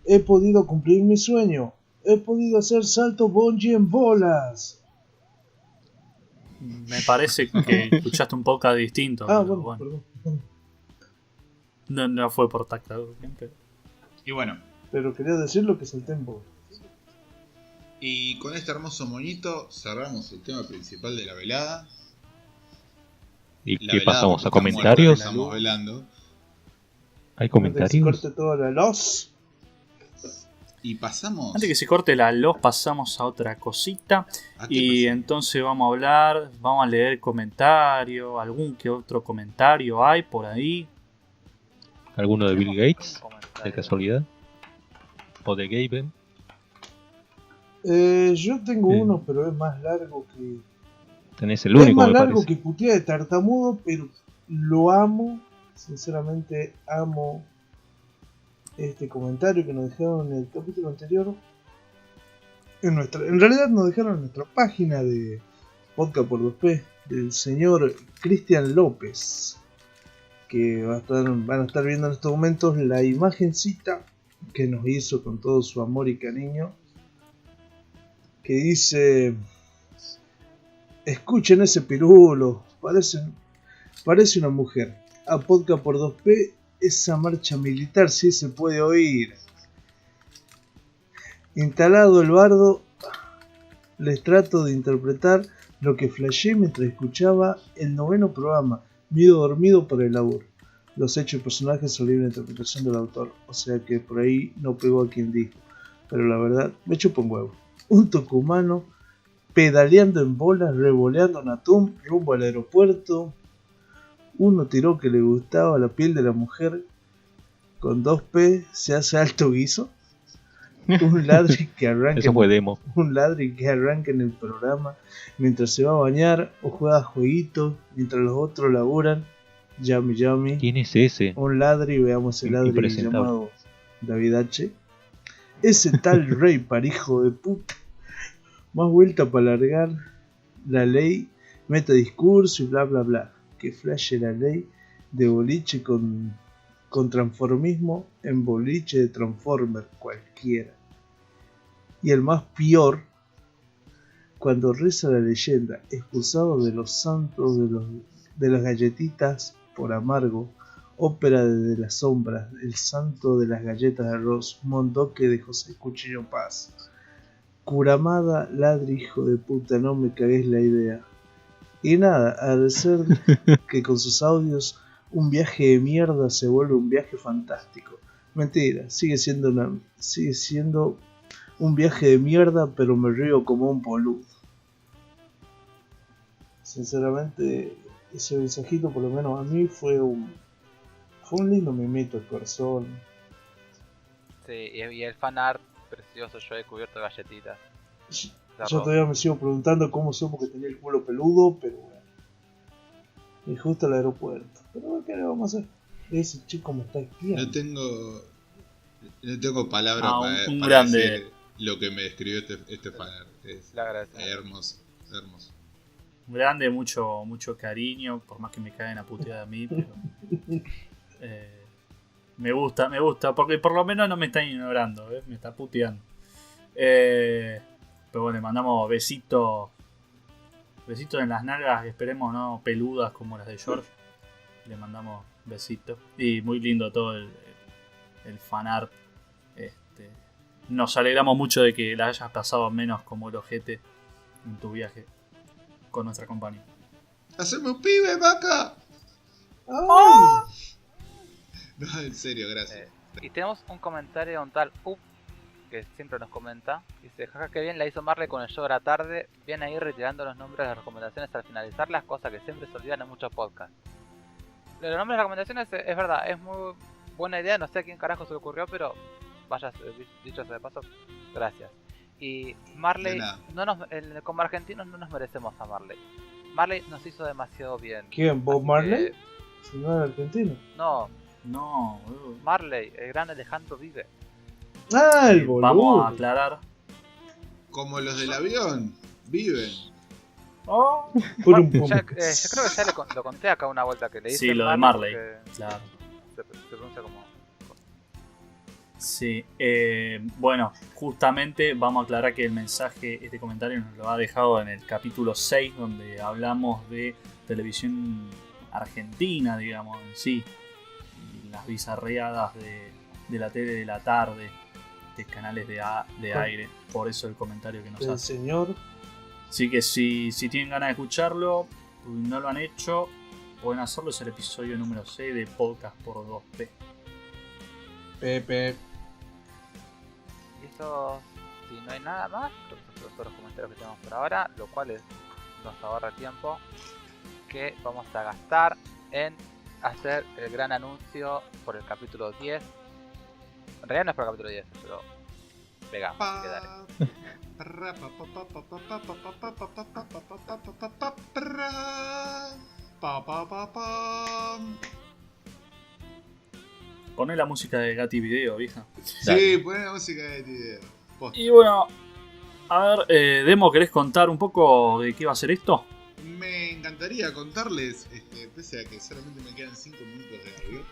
Speaker 4: he podido cumplir mi sueño. He podido hacer salto bungee en bolas.
Speaker 5: Me parece que escuchaste un podcast distinto.
Speaker 4: Ah,
Speaker 5: pero
Speaker 4: bueno, perdón.
Speaker 5: No fue por tacto.
Speaker 1: Y bueno,
Speaker 4: Pero quería decir lo que salté en bolas.
Speaker 1: y con este hermoso moñito cerramos el tema principal de la velada.
Speaker 3: ¿Y
Speaker 1: La
Speaker 3: qué
Speaker 1: velada
Speaker 3: pasamos? ¿A
Speaker 1: porque está muerto,
Speaker 3: comentarios?
Speaker 1: Estamos velando.
Speaker 3: ¿Hay
Speaker 4: Antes que se
Speaker 3: comentarios?
Speaker 4: corte toda la luz.
Speaker 1: Y pasamos.
Speaker 5: Antes que se corte la luz, pasamos a otra cosita.
Speaker 1: ¿A qué
Speaker 5: Y
Speaker 1: pasamos?
Speaker 5: entonces vamos a leer comentarios. Algún que otro comentario hay por ahí.
Speaker 3: ¿Alguno de Bill Gates?
Speaker 2: Un comentario.
Speaker 3: ¿De casualidad? ¿O de Gaben?
Speaker 4: Yo tengo uno, pero es más largo que...
Speaker 3: Tenés el
Speaker 4: es
Speaker 3: único,
Speaker 4: más
Speaker 3: me
Speaker 4: largo
Speaker 3: parece.
Speaker 4: que putear de tartamudo, pero lo amo. Sinceramente amo este comentario que nos dejaron en el capítulo anterior. En realidad nos dejaron en nuestra página de Podcast por 2P del señor Cristian López, que van a estar viendo en estos momentos la imagencita que nos hizo con todo su amor y cariño, que dice: escuchen ese pirulo, parece una mujer. A Podcast por 2P, esa marcha militar sí se puede oír. Instalado el bardo, les trato de interpretar lo que flasheé mientras escuchaba el 9º programa, medio dormido por el laburo. Los hechos y personajes son libre interpretación del autor, o sea que por ahí no pegó a quien dijo, pero la verdad me chupa un huevo. Un tucumano pedaleando en bolas, revoleando en atún rumbo al aeropuerto. Uno tiró que le gustaba la piel de la mujer. Con 2P se hace alto guiso. Un ladri que arranca
Speaker 3: Eso fue demo.
Speaker 4: en el programa mientras se va a bañar o juega jueguitos mientras los otros laburan. Yummy.
Speaker 3: ¿Quién es ese?
Speaker 4: Un ladri, veamos el ladri
Speaker 3: Impresentable.
Speaker 4: llamado David H. Ese tal rey parijo de puta. Más vuelta para largar la ley, meta discurso y bla bla bla. Que flashe la ley de boliche con transformismo en boliche de Transformer cualquiera. Y el más peor, cuando reza la leyenda, expulsado de los santos de las galletitas por amargo, ópera desde las sombras, el santo de las galletas de arroz, Mondoque de José Cuchillo Paz. Curamada, ladri, hijo de puta, no me cagues la idea. Y nada, agradecer que con sus audios un viaje de mierda se vuelve un viaje fantástico. Mentira, sigue siendo un viaje de mierda, pero me río como un boludo. Sinceramente, ese mensajito, por lo menos a mí, fue un lindo mimito al corazón.
Speaker 2: Sí, y el fanart precioso, yo he cubierto de galletitas.
Speaker 4: Yo todavía me sigo preguntando cómo supo que tenía el culo peludo, pero bueno. Y justo al aeropuerto. Pero ¿qué le vamos a hacer? Ese chico me está espiando.
Speaker 1: No tengo palabras
Speaker 5: un
Speaker 1: para
Speaker 5: grande.
Speaker 1: decir lo que me describió este fanart. Es
Speaker 2: Le agradezco.
Speaker 1: hermoso, hermoso.
Speaker 5: Grande, mucho cariño, por más que me caguen a puteada a mí, pero me gusta, porque por lo menos no me están ignorando, me está puteando. Pero bueno, le mandamos besitos en las nalgas, esperemos no peludas como las de George. Le mandamos besitos. Y muy lindo todo el fanart. Nos alegramos mucho de que la hayas pasado menos como el ojete en tu viaje con nuestra compañía.
Speaker 1: ¡Haceme un pibe, vaca!
Speaker 4: ¡Ay!
Speaker 1: No, en serio, gracias.
Speaker 2: Y tenemos un comentario de un tal Up, que siempre nos comenta. Dice, jaja, que bien la hizo Marley con el show de la tarde. Viene ahí retirando los nombres de las recomendaciones al finalizar las cosas que siempre se olvidan en muchos podcasts. Los nombres de las recomendaciones es verdad, es muy buena idea. No sé a quién carajo se le ocurrió, pero vaya, dicho sea de paso, gracias. Y Marley, como argentinos no nos merecemos a Marley. Marley nos hizo demasiado bien.
Speaker 4: ¿Quién? ¿Bob Marley? Si no era argentino.
Speaker 5: No,
Speaker 2: Marley, el gran Alejandro Vive.
Speaker 4: Ah, el boludo.
Speaker 5: Vamos a aclarar.
Speaker 1: Como los del avión, viven.
Speaker 5: Oh.
Speaker 2: Yo creo que ya lo conté acá una vuelta que le hice.
Speaker 5: Sí, lo de Marley. Claro.
Speaker 2: Se pronuncia como...
Speaker 5: Sí, bueno, justamente vamos a aclarar que el mensaje, este comentario nos lo ha dejado en el capítulo 6, donde hablamos de televisión argentina, digamos, en sí, y las bizarreadas de la tele de la tarde, de canales de aire, por eso el comentario que nos
Speaker 4: El
Speaker 5: hace.
Speaker 4: señor.
Speaker 5: Así que si tienen ganas de escucharlo, no lo han hecho, pueden hacerlo, es el episodio número 6 de Podcast por 2P.
Speaker 4: Pepe.
Speaker 2: Y eso, si no hay nada más, creo que son todos los comentarios que tenemos por ahora, lo cual nos ahorra tiempo que vamos a gastar en hacer el gran anuncio por el capítulo 10. En realidad no es por el capítulo 10, pero pegamos, así que dale.
Speaker 5: Poné la música de Gatti Video, vieja.
Speaker 1: Sí, poné la música de video. Posta.
Speaker 5: Y bueno, a ver, Demo, ¿querés contar un poco de qué va a ser esto?
Speaker 1: Me encantaría contarles, pese a que solamente me quedan 5 minutos de audio.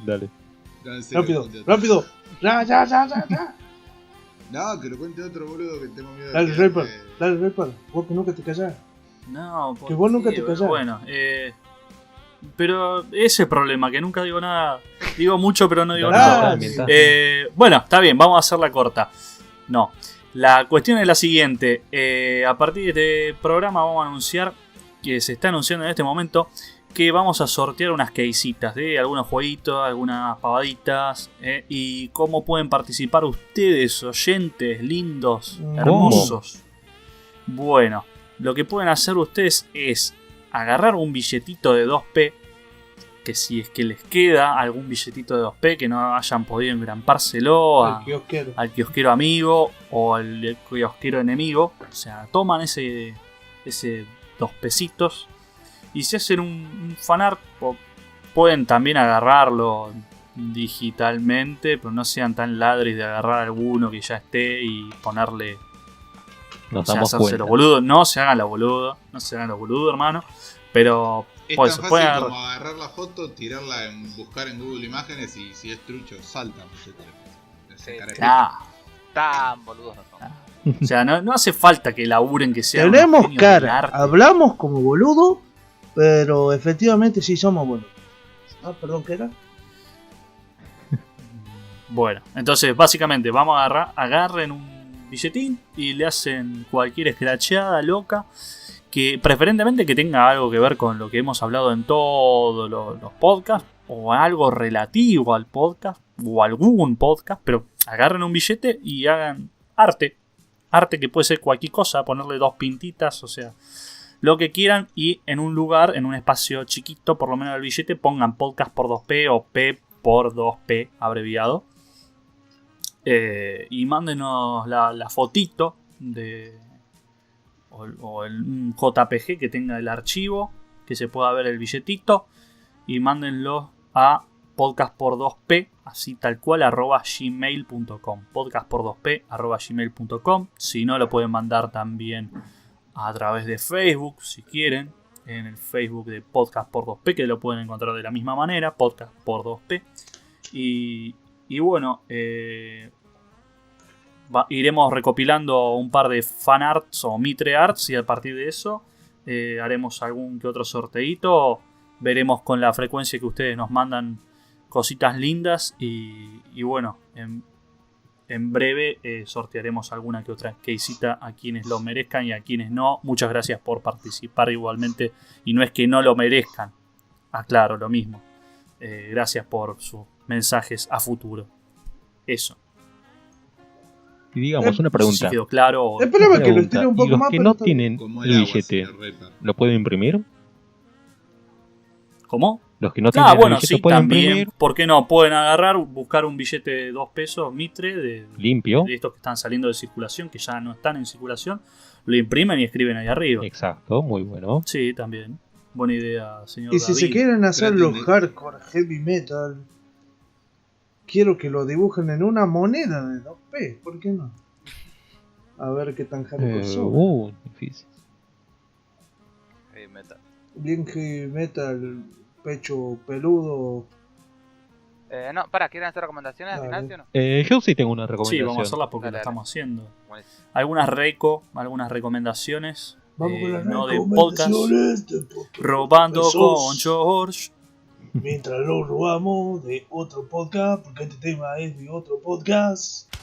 Speaker 3: Dale.
Speaker 1: No, en serio,
Speaker 4: Rápido. Ya.
Speaker 1: No, que lo cuente otro boludo que tengo miedo
Speaker 4: Dale,
Speaker 1: de
Speaker 4: Reaper. Vos que nunca te callás.
Speaker 5: No,
Speaker 4: Que vos nunca te callás.
Speaker 5: Bueno, pero ese problema, que nunca digo nada. Digo mucho, pero no digo nada. Bueno, está bien, vamos a hacerla corta. No, la cuestión es la siguiente. A partir de este programa vamos a anunciar, que se está anunciando en este momento, que vamos a sortear unas caseitas de algunos jueguitos, algunas pavaditas, y cómo pueden participar ustedes, oyentes lindos, hermosos. Bueno, lo que pueden hacer ustedes es agarrar un billetito de 2p, que si es que les queda algún billetito de 2p que no hayan podido engrampárselo al kiosquero amigo o al kiosquero enemigo, o sea, toman ese 2 pesitos y si hacen un fanart, pueden también agarrarlo digitalmente, pero no sean tan ladris de agarrar alguno que ya esté y ponerle...
Speaker 3: Nos
Speaker 5: o sea,
Speaker 3: damos
Speaker 5: hacerse
Speaker 3: cuenta.
Speaker 5: los boludos. No se hagan los boludos, hermano. Pero
Speaker 1: Es
Speaker 5: pues,
Speaker 1: tan
Speaker 5: pueden
Speaker 1: fácil
Speaker 5: agarrar.
Speaker 1: como agarrar la foto, tirarla buscar en Google Imágenes y si es trucho, salta.
Speaker 2: Tan boludos no son.
Speaker 5: O sea, no hace falta que laburen, que sean
Speaker 4: Tenemos
Speaker 5: unos genios del
Speaker 4: cara,
Speaker 5: arte.
Speaker 4: hablamos como boludo, pero efectivamente sí somos boludos. Ah, perdón, ¿qué era?
Speaker 5: Bueno, entonces básicamente vamos a agarren un billetín y le hacen cualquier escracheada loca que preferentemente que tenga algo que ver con lo que hemos hablado en todos los podcasts, o algo relativo al podcast, o algún podcast, pero agarren un billete y hagan arte. Arte que puede ser cualquier cosa, ponerle 2 pintitas, o sea, lo que quieran, y en un lugar, en un espacio chiquito, por lo menos el billete, pongan podcast por 2P o P por 2P abreviado. Y mándenos la fotito de o un JPG que tenga el archivo, que se pueda ver el billetito, y mándenlo a podcast por 2P, así tal cual, @gmail.com. podcast por 2P @gmail.com. Si no, lo pueden mandar también a través de Facebook, si quieren, en el Facebook de Podcast por 2P, que lo pueden encontrar de la misma manera, Podcast por 2P. Y bueno, iremos recopilando un par de fanarts o mitre arts, y a partir de eso haremos algún que otro sorteito. Veremos con la frecuencia que ustedes nos mandan cositas lindas, y bueno, en breve sortearemos alguna que otra casita a quienes lo merezcan y a quienes no. Muchas gracias por participar igualmente, y no es que no lo merezcan, aclaro lo mismo. Gracias por sus mensajes a futuro. Eso.
Speaker 3: Y digamos, una pregunta.
Speaker 5: Si quedó claro.
Speaker 4: Espérame que lo estire un
Speaker 3: ¿Y
Speaker 4: poco
Speaker 3: los
Speaker 4: más.
Speaker 3: que
Speaker 4: pero
Speaker 3: no
Speaker 4: está bien.
Speaker 3: tienen
Speaker 1: Como
Speaker 3: el
Speaker 1: el agua,
Speaker 3: billete,
Speaker 1: señor Repa.
Speaker 3: lo pueden imprimir?
Speaker 5: ¿Cómo?
Speaker 3: Los que no tienen
Speaker 5: Bueno,
Speaker 3: el billete
Speaker 5: sí,
Speaker 3: pueden
Speaker 5: también.
Speaker 3: imprimir
Speaker 5: ¿Por qué no? Pueden agarrar, buscar un billete de 2 pesos mitre de
Speaker 3: limpio.
Speaker 5: estos que están saliendo de circulación, que ya no están en circulación, lo imprimen y escriben ahí arriba.
Speaker 3: Exacto, muy bueno.
Speaker 5: Sí, también. Buena idea, señor
Speaker 4: Y si
Speaker 5: David.
Speaker 4: se quieren hacer
Speaker 1: Traten
Speaker 4: los
Speaker 1: de-
Speaker 4: hardcore heavy metal, quiero que lo dibujen en una moneda de 2P, ¿por qué no? A ver qué tan hardcore son.
Speaker 3: Difícil.
Speaker 2: Heavy metal.
Speaker 4: Bien heavy metal, pecho peludo.
Speaker 2: No, ¿quieren hacer recomendaciones al
Speaker 4: Dale.
Speaker 2: final, sí o no?
Speaker 3: Yo sí tengo una
Speaker 5: Sí,
Speaker 3: recomendación.
Speaker 5: vamos a hacerlas porque
Speaker 2: Dale,
Speaker 5: lo
Speaker 2: dale.
Speaker 5: estamos haciendo.
Speaker 2: Buenísimo.
Speaker 5: Algunas recomendaciones.
Speaker 4: Vamos con las
Speaker 5: no de podcast.
Speaker 4: recomendaciones de podcast.
Speaker 5: Robando
Speaker 4: Esos,
Speaker 5: con George.
Speaker 4: Mientras lo robamos de otro podcast, porque este tema es de otro podcast.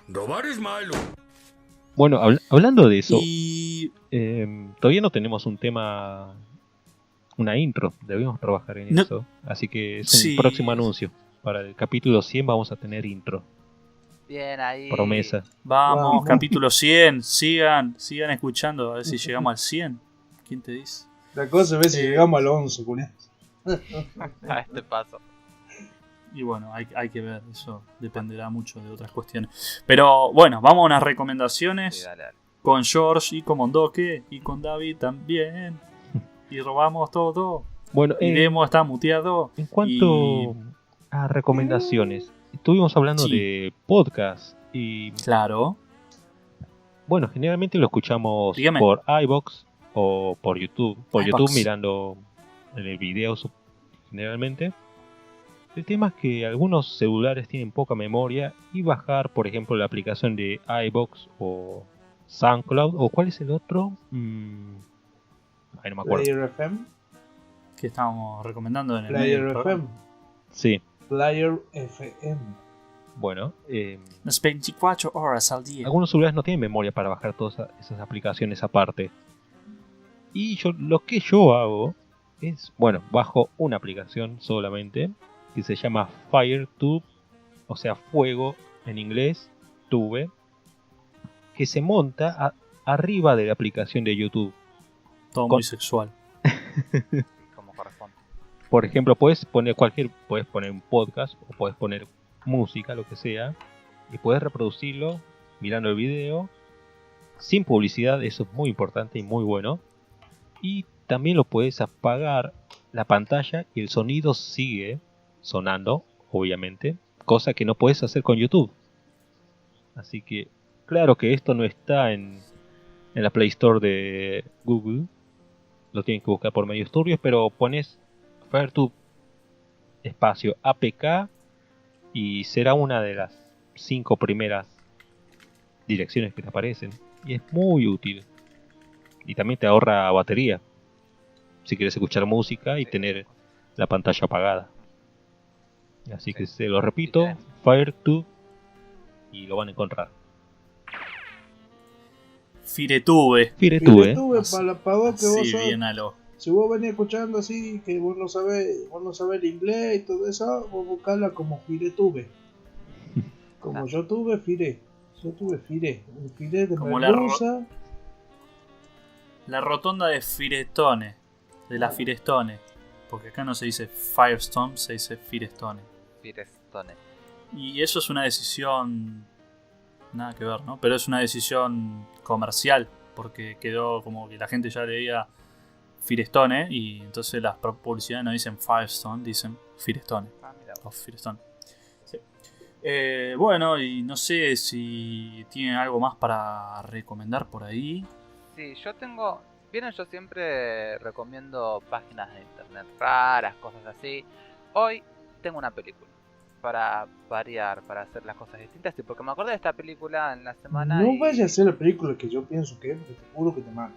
Speaker 6: Robar es malo.
Speaker 3: Bueno, hablando de eso,
Speaker 5: Y
Speaker 3: todavía no tenemos un tema, una intro. Debemos trabajar en
Speaker 5: No.
Speaker 3: eso. Así que es
Speaker 5: Sí.
Speaker 3: un próximo anuncio. Para el capítulo 100 vamos a tener intro.
Speaker 2: Bien ahí.
Speaker 3: Promesa.
Speaker 5: vamos, capítulo 100. Sigan escuchando, a ver si llegamos al 100. ¿Quién te dice?
Speaker 4: La cosa es ver si llegamos al 11, Julián.
Speaker 2: A este paso.
Speaker 5: Y bueno, hay que ver, eso dependerá mucho de otras cuestiones. Pero bueno, vamos a unas
Speaker 2: Sí,
Speaker 5: recomendaciones
Speaker 2: dale.
Speaker 5: con George y con Mondoque y con David también. Y robamos todo.
Speaker 3: Bueno,
Speaker 5: Y Demo está muteado.
Speaker 3: en cuanto a recomendaciones, estuvimos hablando
Speaker 5: Sí.
Speaker 3: de podcast y
Speaker 5: Claro.
Speaker 3: bueno, generalmente lo escuchamos
Speaker 5: Dígame.
Speaker 3: por iVoox o por YouTube. Por
Speaker 5: iVoox.
Speaker 3: YouTube mirando en el video generalmente. El tema es que algunos celulares tienen poca memoria y bajar, por ejemplo, la aplicación de iVoox o SoundCloud o ¿cuál es el otro? Ay, no me acuerdo.
Speaker 4: Player FM.
Speaker 5: Que estamos recomendando en el medio
Speaker 4: Player
Speaker 5: del
Speaker 4: FM.
Speaker 5: programa.
Speaker 3: Sí,
Speaker 4: Player FM.
Speaker 3: bueno.
Speaker 5: Las 24 horas al día.
Speaker 3: Algunos celulares no tienen memoria para bajar todas esas aplicaciones aparte. Y lo que yo hago es, bueno, bajo una aplicación solamente que se llama FireTube, o sea, fuego en inglés, tube, que se monta arriba de la aplicación de YouTube.
Speaker 5: Todo muy sexual.
Speaker 2: Como corresponde.
Speaker 3: Por ejemplo, puedes poner un podcast o puedes poner música, lo que sea, y puedes reproducirlo mirando el video sin publicidad. Eso es muy importante y muy bueno. Y también lo puedes apagar la pantalla y el sonido sigue sonando, obviamente, cosa que no puedes hacer con YouTube. Así que, claro que esto no está en la Play Store de Google, lo tienen que buscar por medios turbios, pero pones FireTube espacio APK y será una de las 5 primeras direcciones que te aparecen. Y es muy útil. Y también te ahorra batería si quieres escuchar música y tener la pantalla apagada. Así que se lo repito, FireTube, y lo van a encontrar.
Speaker 5: Firetube.
Speaker 3: Firetube.
Speaker 4: Tuve
Speaker 5: Así-
Speaker 4: para vos que vos
Speaker 5: Sí,
Speaker 4: sos.
Speaker 5: bien a lo.
Speaker 4: Si vos venís escuchando así, que vos no sabés el inglés y todo eso, vos buscala como Firetube. Como yo tuve Fire. Yo tuve Fire. Un Fire de
Speaker 5: Como la
Speaker 4: merluza.
Speaker 5: La rotonda de Firestone. De la Firestone. Porque acá no se dice Firestone, se dice Firestone.
Speaker 2: Firestone.
Speaker 5: Y eso es una decisión. Nada que ver, ¿no? Pero es una decisión comercial. Porque quedó como que la gente ya leía Firestone. Y entonces las publicidades no dicen Firestone, dicen Firestone.
Speaker 2: Ah, mira.
Speaker 5: O Firestone. Sí. Bueno, y no sé si tienen algo más para recomendar por ahí.
Speaker 2: Sí, yo tengo. Vieron, yo siempre recomiendo páginas de internet raras, cosas así. Hoy tengo una película para variar, para hacer las cosas distintas. Y porque me acordé de esta película en la semana.
Speaker 4: No
Speaker 2: y...
Speaker 4: vayas a hacer la película que yo pienso que es, porque te juro que te mato.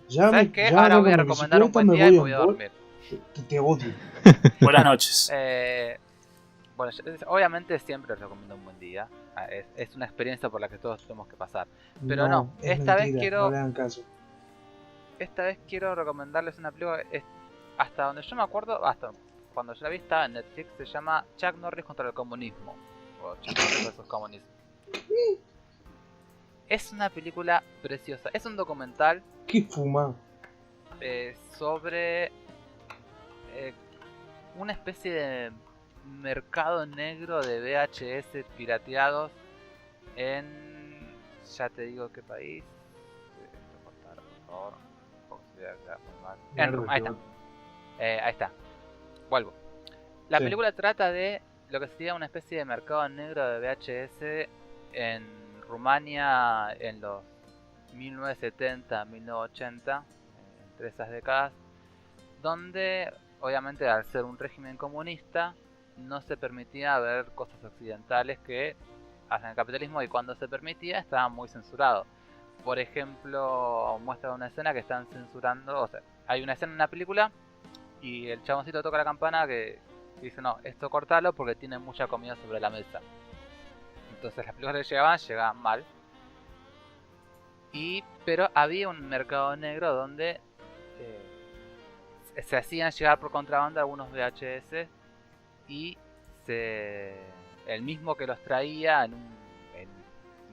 Speaker 4: Ya
Speaker 2: ¿Sabes qué? Ahora voy a recomendar un buen día y me voy a dormir.
Speaker 4: Te odio.
Speaker 5: Buenas noches.
Speaker 2: Bueno, obviamente siempre recomiendo un buen día. Es una experiencia por la que todos tenemos que pasar. Pero no,
Speaker 4: es
Speaker 2: esta vez
Speaker 4: mentira,
Speaker 2: quiero-
Speaker 4: No le hagan caso.
Speaker 2: Esta vez quiero recomendarles una película. Hasta donde yo me acuerdo, hasta cuando yo la vi estaba en Netflix. Se llama Chuck Norris contra el comunismo. O Chuck Norris versus comunismo. Es una película preciosa. Es un documental
Speaker 4: ¿Qué fuma?
Speaker 2: sobre una especie de mercado negro de VHS pirateados en... Ya te digo qué país. Cortar, por favor. Porque se ve acá muy mal. Ahí está. Ahí está. Vuelvo. La
Speaker 4: Sí.
Speaker 2: película trata de lo que sería una especie de mercado negro de VHS en Rumania en los 1970, 1980, entre esas décadas, donde obviamente al ser un régimen comunista no se permitía ver cosas occidentales que hacen el capitalismo, y cuando se permitía estaba muy censurado. Por ejemplo, muestra una escena que están censurando, o sea, hay una escena en la película y el chaboncito toca la campana que dice: no, esto cortalo porque tiene mucha comida sobre la mesa. Entonces las películas que llegaban mal. Pero había un mercado negro donde se hacían llegar por contrabando algunos VHS y el mismo que los traía en un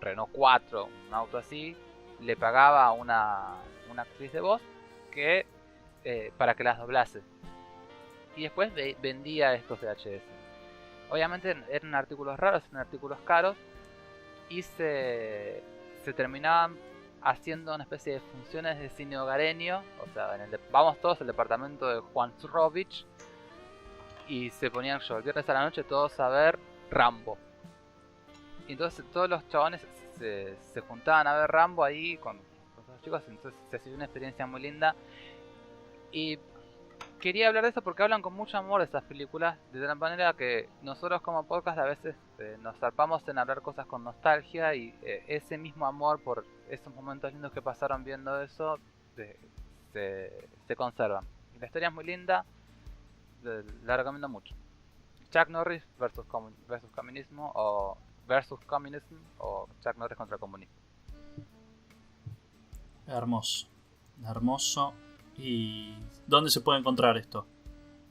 Speaker 2: Renault 4, un auto así, le pagaba a una actriz de voz que para que las doblase. Y después vendía estos VHS. Obviamente eran artículos raros, eran artículos caros, y se terminaban haciendo una especie de funciones de cine hogareño. O sea, vamos todos al departamento de Juan Zurrovich y se ponían el viernes a la noche todos a ver Rambo. Y entonces todos los chabones se juntaban a ver Rambo ahí con los chicos. Entonces se hacía una experiencia muy linda. Y quería hablar de eso porque hablan con mucho amor de esas películas, de tal manera que nosotros como podcast a veces nos zarpamos en hablar cosas con nostalgia, y ese mismo amor por esos momentos lindos que pasaron viendo eso se conservan. Y la historia es muy linda, la recomiendo mucho. Chuck Norris versus comunismo, o versus communism, o Chuck Norris contra el comunismo.
Speaker 5: Hermoso. Hermoso. ¿Y dónde se puede encontrar esto?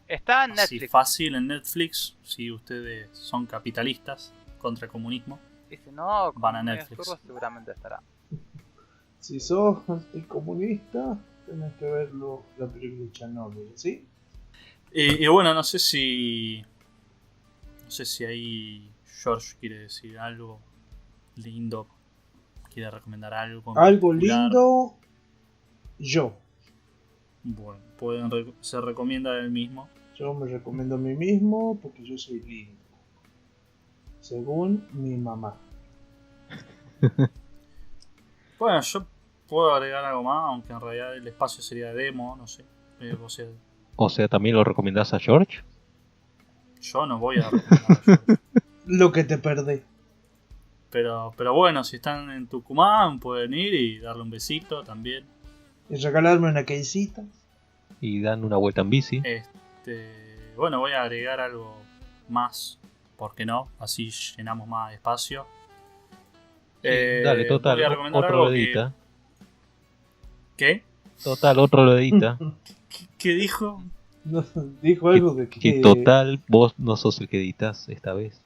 Speaker 2: Está en
Speaker 5: Así
Speaker 2: Netflix.
Speaker 5: fácil en Netflix, si ustedes son capitalistas contra el comunismo.
Speaker 2: Y si no,
Speaker 5: Van a
Speaker 2: con medios
Speaker 5: Netflix.
Speaker 2: turcos seguramente estará.
Speaker 4: Si sos anticomunista, tenés que ver la película de Chernobyl, ¿sí?
Speaker 5: Y bueno, no sé si ahí George quiere decir algo lindo, quiere recomendar algo en
Speaker 4: Algo
Speaker 5: particular.
Speaker 4: lindo, yo.
Speaker 5: Bueno, se recomienda él mismo.
Speaker 4: Yo me recomiendo a mí mismo porque yo soy lindo. Según mi mamá.
Speaker 5: Bueno, yo puedo agregar algo más, aunque en realidad el espacio sería demo, no sé.
Speaker 3: O sea, ¿también lo recomendás a George?
Speaker 5: Yo no voy a recomendar a George.
Speaker 4: Lo que te perdés.
Speaker 5: Pero bueno, si están en Tucumán pueden ir y darle un besito también.
Speaker 4: Y regalarme una quesita.
Speaker 3: Y dan una vuelta en bici.
Speaker 5: Bueno, voy a agregar algo más, ¿por qué no? Así llenamos más espacio.
Speaker 3: Dale, total,
Speaker 5: voy a recomendar
Speaker 3: otro
Speaker 5: algo
Speaker 3: lo edita.
Speaker 5: ¿Qué?
Speaker 3: Total, otro lo edita.
Speaker 5: ¿Qué dijo?
Speaker 4: No, dijo algo de
Speaker 3: Que total, vos no sos el que editas esta vez.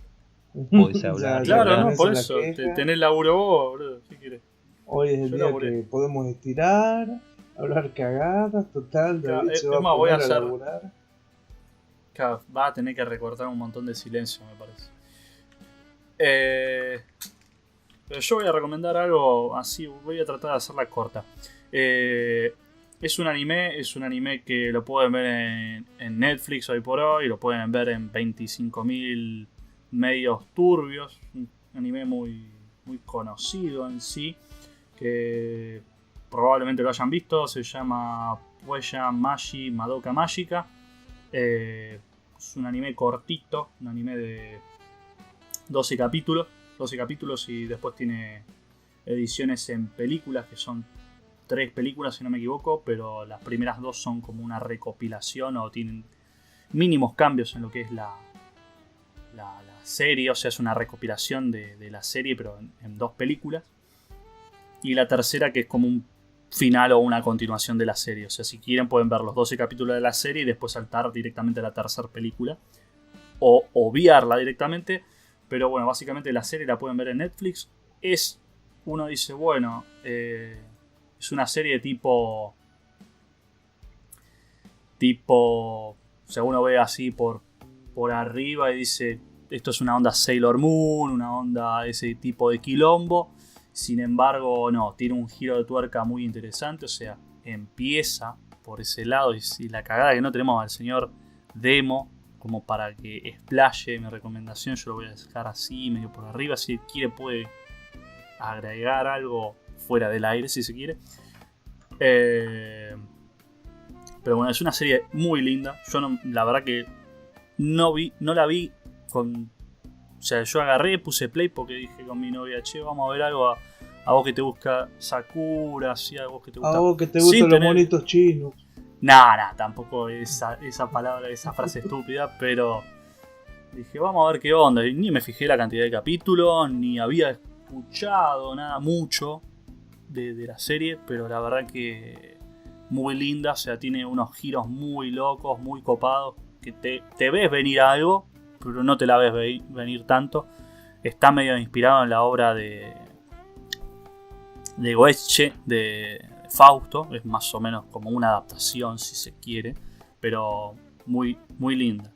Speaker 3: Podés hablar.
Speaker 5: Claro,
Speaker 3: hablar.
Speaker 5: no, por
Speaker 4: la
Speaker 5: eso.
Speaker 4: queja.
Speaker 5: Tenés laburo vos, boludo. ¿Qué querés?
Speaker 4: Hoy es el
Speaker 5: Yo
Speaker 4: día
Speaker 5: laburé.
Speaker 4: que podemos estirar, hablar cagadas, total.
Speaker 5: Claro,
Speaker 4: David se va
Speaker 5: es más,
Speaker 4: a
Speaker 5: voy a
Speaker 4: poner a
Speaker 5: hacer-
Speaker 4: laburar.
Speaker 5: Claro, va a tener que recortar un montón de silencio, me parece. Pero yo voy a recomendar algo así, voy a tratar de hacerla corta. Es un anime que lo pueden ver en Netflix hoy por hoy, lo pueden ver en 25.000 medios turbios. Un anime muy, muy conocido en sí, que probablemente lo hayan visto, se llama Puella Magi Madoka Mágica. Es un anime cortito, un anime de 12 capítulos y después tiene ediciones en películas, que son 3 películas si no me equivoco, pero las primeras 2 son como una recopilación o tienen mínimos cambios en lo que es la serie, o sea, es una recopilación de la serie pero en 2 películas, y la tercera que es como un final o una continuación de la serie, o sea, si quieren pueden ver los 12 capítulos de la serie y después saltar directamente a la tercera película o obviarla directamente. Pero bueno, básicamente la serie la pueden ver en Netflix. Uno dice, bueno, es una serie tipo, o sea, uno ve así por arriba y dice, esto es una onda Sailor Moon, una onda ese tipo de quilombo. Sin embargo, no, tiene un giro de tuerca muy interesante, o sea, empieza por ese lado y la cagada que no tenemos al señor Demo como para que explaye mi recomendación, yo lo voy a dejar así, medio por arriba. Si quiere puede agregar algo fuera del aire, si se quiere. Pero bueno, es una serie muy linda. Yo la verdad que no la vi con... O sea, yo agarré, puse play porque dije con mi novia, che, vamos a ver algo a vos que te busca Sakura, sí, a vos que te gusta...
Speaker 4: A vos que te gustan los monitos chinos.
Speaker 5: Nah, tampoco esa palabra, esa frase estúpida, pero dije, vamos a ver qué onda. Y ni me fijé la cantidad de capítulos, ni había escuchado nada mucho de la serie, pero la verdad que muy linda, o sea, tiene unos giros muy locos, muy copados, que te ves venir algo, pero no te la ves venir tanto. Está medio inspirado en la obra de Goethe, de Fausto, es más o menos como una adaptación si se quiere, pero muy, muy linda.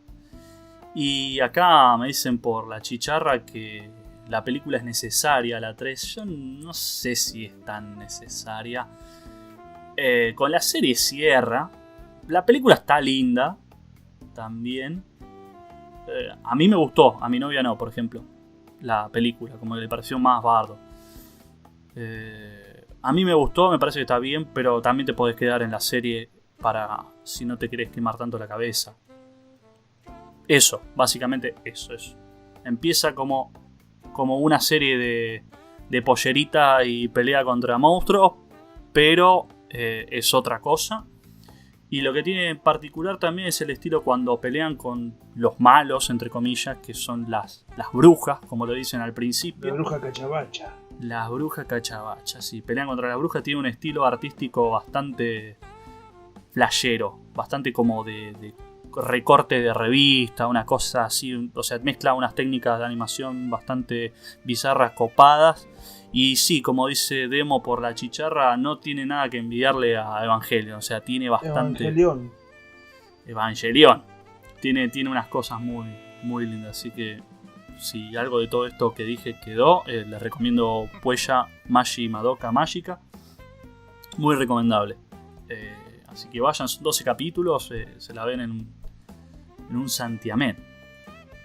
Speaker 5: Y acá me dicen por la chicharra que la película es necesaria, la 3. Yo no sé si es tan necesaria. Con la serie cierra. La película está linda también. A mí me gustó, a mi novia no, por ejemplo. La película, como que le pareció más bardo. A mí me gustó, me parece que está bien, pero también te podés quedar en la serie para si no te querés quemar tanto la cabeza. Eso, básicamente eso. Empieza como una serie de pollerita y pelea contra monstruos, pero es otra cosa. Y lo que tiene en particular también es el estilo cuando pelean con los malos, entre comillas, que son las brujas, como lo dicen al principio.
Speaker 4: La bruja cachabacha.
Speaker 5: Las brujas cachabachas, sí, pelean contra la bruja, tiene un estilo artístico bastante flashero, bastante como de recorte de revista, una cosa así, o sea, mezcla unas técnicas de animación bastante bizarras, copadas, y sí, como dice Demo por la chicharra, no tiene nada que envidiarle a Evangelion, o sea, tiene bastante... Evangelion. Tiene unas cosas muy, muy lindas, así que si algo de todo esto que dije quedó, les recomiendo Puella Magi Madoka Mágica. Muy recomendable. Así que vayan, son 12 capítulos, se la ven en un santiamén.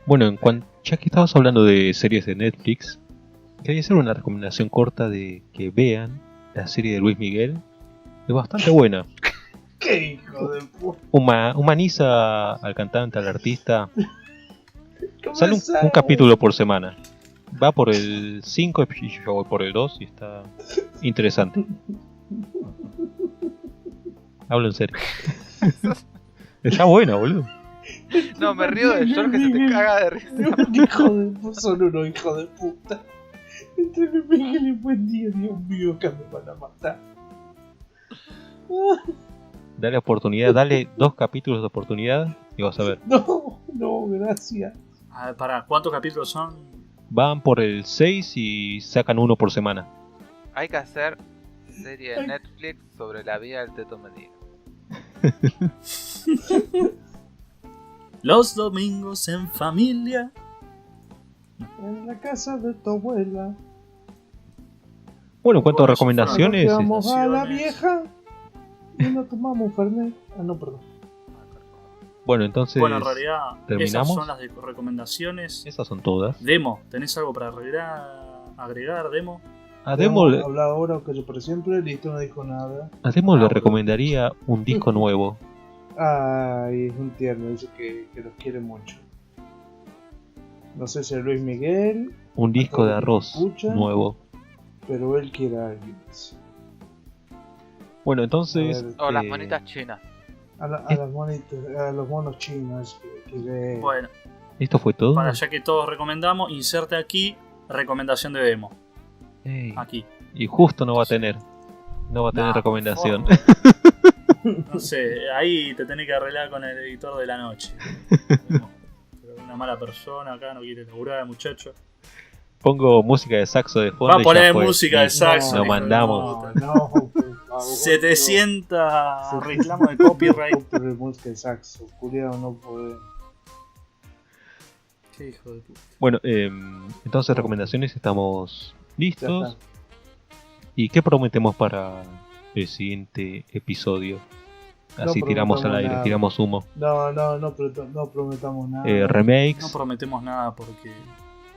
Speaker 3: Bueno, ya que estabas hablando de series de Netflix, quería hacer una recomendación corta de que vean la serie de Luis Miguel. Es bastante buena.
Speaker 4: ¡Qué hijo de puta!
Speaker 3: Humaniza al cantante, al artista. Sale un capítulo por semana. Va por el 5 y yo voy por el 2 y está interesante. Hablo en serio. Está buena, boludo.
Speaker 2: No, me río de George que se te caga de risa.
Speaker 4: Hijo de puta, son unos hijos de puta. Entre Miguel y buen día, Dios mío, acá me van a matar.
Speaker 3: Dale oportunidad, dale 2 capítulos de oportunidad y vas a ver.
Speaker 4: No, no, gracias.
Speaker 5: A ver, pará, ¿cuántos capítulos son?
Speaker 3: Van por el 6 y sacan 1 por semana.
Speaker 2: Hay que hacer serie de Netflix sobre la vida del Teto Medina.
Speaker 5: Los domingos en familia.
Speaker 4: En la casa de tu abuela.
Speaker 3: Bueno, en cuanto a
Speaker 5: Bueno,
Speaker 3: recomendaciones,
Speaker 4: Vamos a la
Speaker 5: recomendaciones.
Speaker 4: vieja y nos tomamos Fernet. Ah, no, perdón.
Speaker 3: bueno, entonces
Speaker 5: Bueno, en realidad,
Speaker 3: ¿terminamos?
Speaker 5: esas son las de recomendaciones.
Speaker 3: Esas son todas.
Speaker 5: Demo, ¿tenés algo para agregar, Demo?
Speaker 3: A Demo,
Speaker 4: Habla ahora o que yo por siempre. Listo, no dijo nada.
Speaker 3: a Demo le
Speaker 5: bueno.
Speaker 3: recomendaría un disco nuevo.
Speaker 4: Ay, es un tierno. Dice que los quiere mucho. No sé si es Luis Miguel,
Speaker 3: Un disco de arroz
Speaker 4: ¿Escucha?
Speaker 3: nuevo.
Speaker 4: pero él quiere a alguien.
Speaker 3: Bueno,
Speaker 4: A
Speaker 3: entonces
Speaker 4: ver,
Speaker 2: O las manitas chinas.
Speaker 4: a las monitos, a los monos chinos que ve.
Speaker 5: Bueno,
Speaker 3: esto fue todo.
Speaker 5: para ya que todos recomendamos, inserte aquí recomendación de Demo.
Speaker 3: Ey,
Speaker 5: Aquí.
Speaker 3: y justo no va a tener. No va a tener
Speaker 5: Nah,
Speaker 3: recomendación.
Speaker 5: por favor. No sé, ahí te tenés que arreglar con el editor de la noche. Pero una mala persona acá no quiere laburar, muchacho.
Speaker 3: Pongo música de saxo de fondo.
Speaker 5: Va a
Speaker 3: y
Speaker 5: poner
Speaker 3: ya fue.
Speaker 5: música de saxo.
Speaker 3: Lo
Speaker 5: hijo de
Speaker 3: mandamos.
Speaker 5: puta.
Speaker 4: No, por favor,
Speaker 5: 700 reclamos de copyright.
Speaker 4: Por el música de saxo, culiado, no podemos.
Speaker 5: Qué hijo de puta.
Speaker 3: Bueno, entonces recomendaciones estamos
Speaker 4: Ya
Speaker 3: listos.
Speaker 4: está.
Speaker 3: ¿Y qué prometemos para el siguiente episodio? Así
Speaker 4: No
Speaker 3: tiramos al
Speaker 4: prometamos
Speaker 3: aire,
Speaker 4: nada.
Speaker 3: tiramos humo.
Speaker 4: No prometamos nada.
Speaker 3: Remakes.
Speaker 5: No prometemos nada porque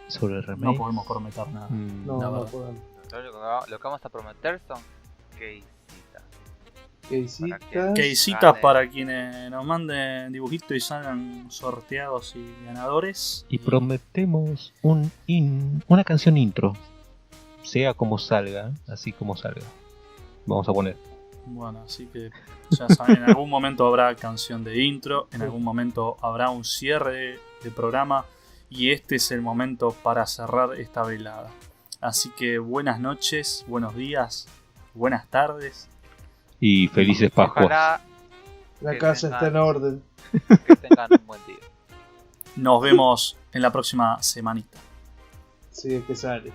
Speaker 3: Sobre
Speaker 5: no
Speaker 3: remakes.
Speaker 5: podemos prometer nada.
Speaker 4: No,
Speaker 5: la
Speaker 4: no
Speaker 5: verdad.
Speaker 4: podemos.
Speaker 2: Lo que vamos a prometer son casitas.
Speaker 4: Keisita.
Speaker 5: Keisitas
Speaker 2: Gane.
Speaker 5: para quienes nos manden dibujitos y salgan sorteados y ganadores.
Speaker 3: Y prometemos una canción intro. Sea como salga, así como salga. Vamos a poner.
Speaker 5: Bueno, así que ya saben, en algún momento habrá canción de intro, en algún momento habrá un cierre de programa y este es el momento para cerrar esta velada. Así que buenas noches, buenos días, buenas tardes.
Speaker 3: Y felices Pascuas.
Speaker 2: Ojalá
Speaker 4: La
Speaker 2: que
Speaker 4: casa está en
Speaker 2: tengan-
Speaker 4: orden.
Speaker 2: que tengan un buen día.
Speaker 5: Nos vemos en la próxima semanita.
Speaker 4: Sí, es que sale.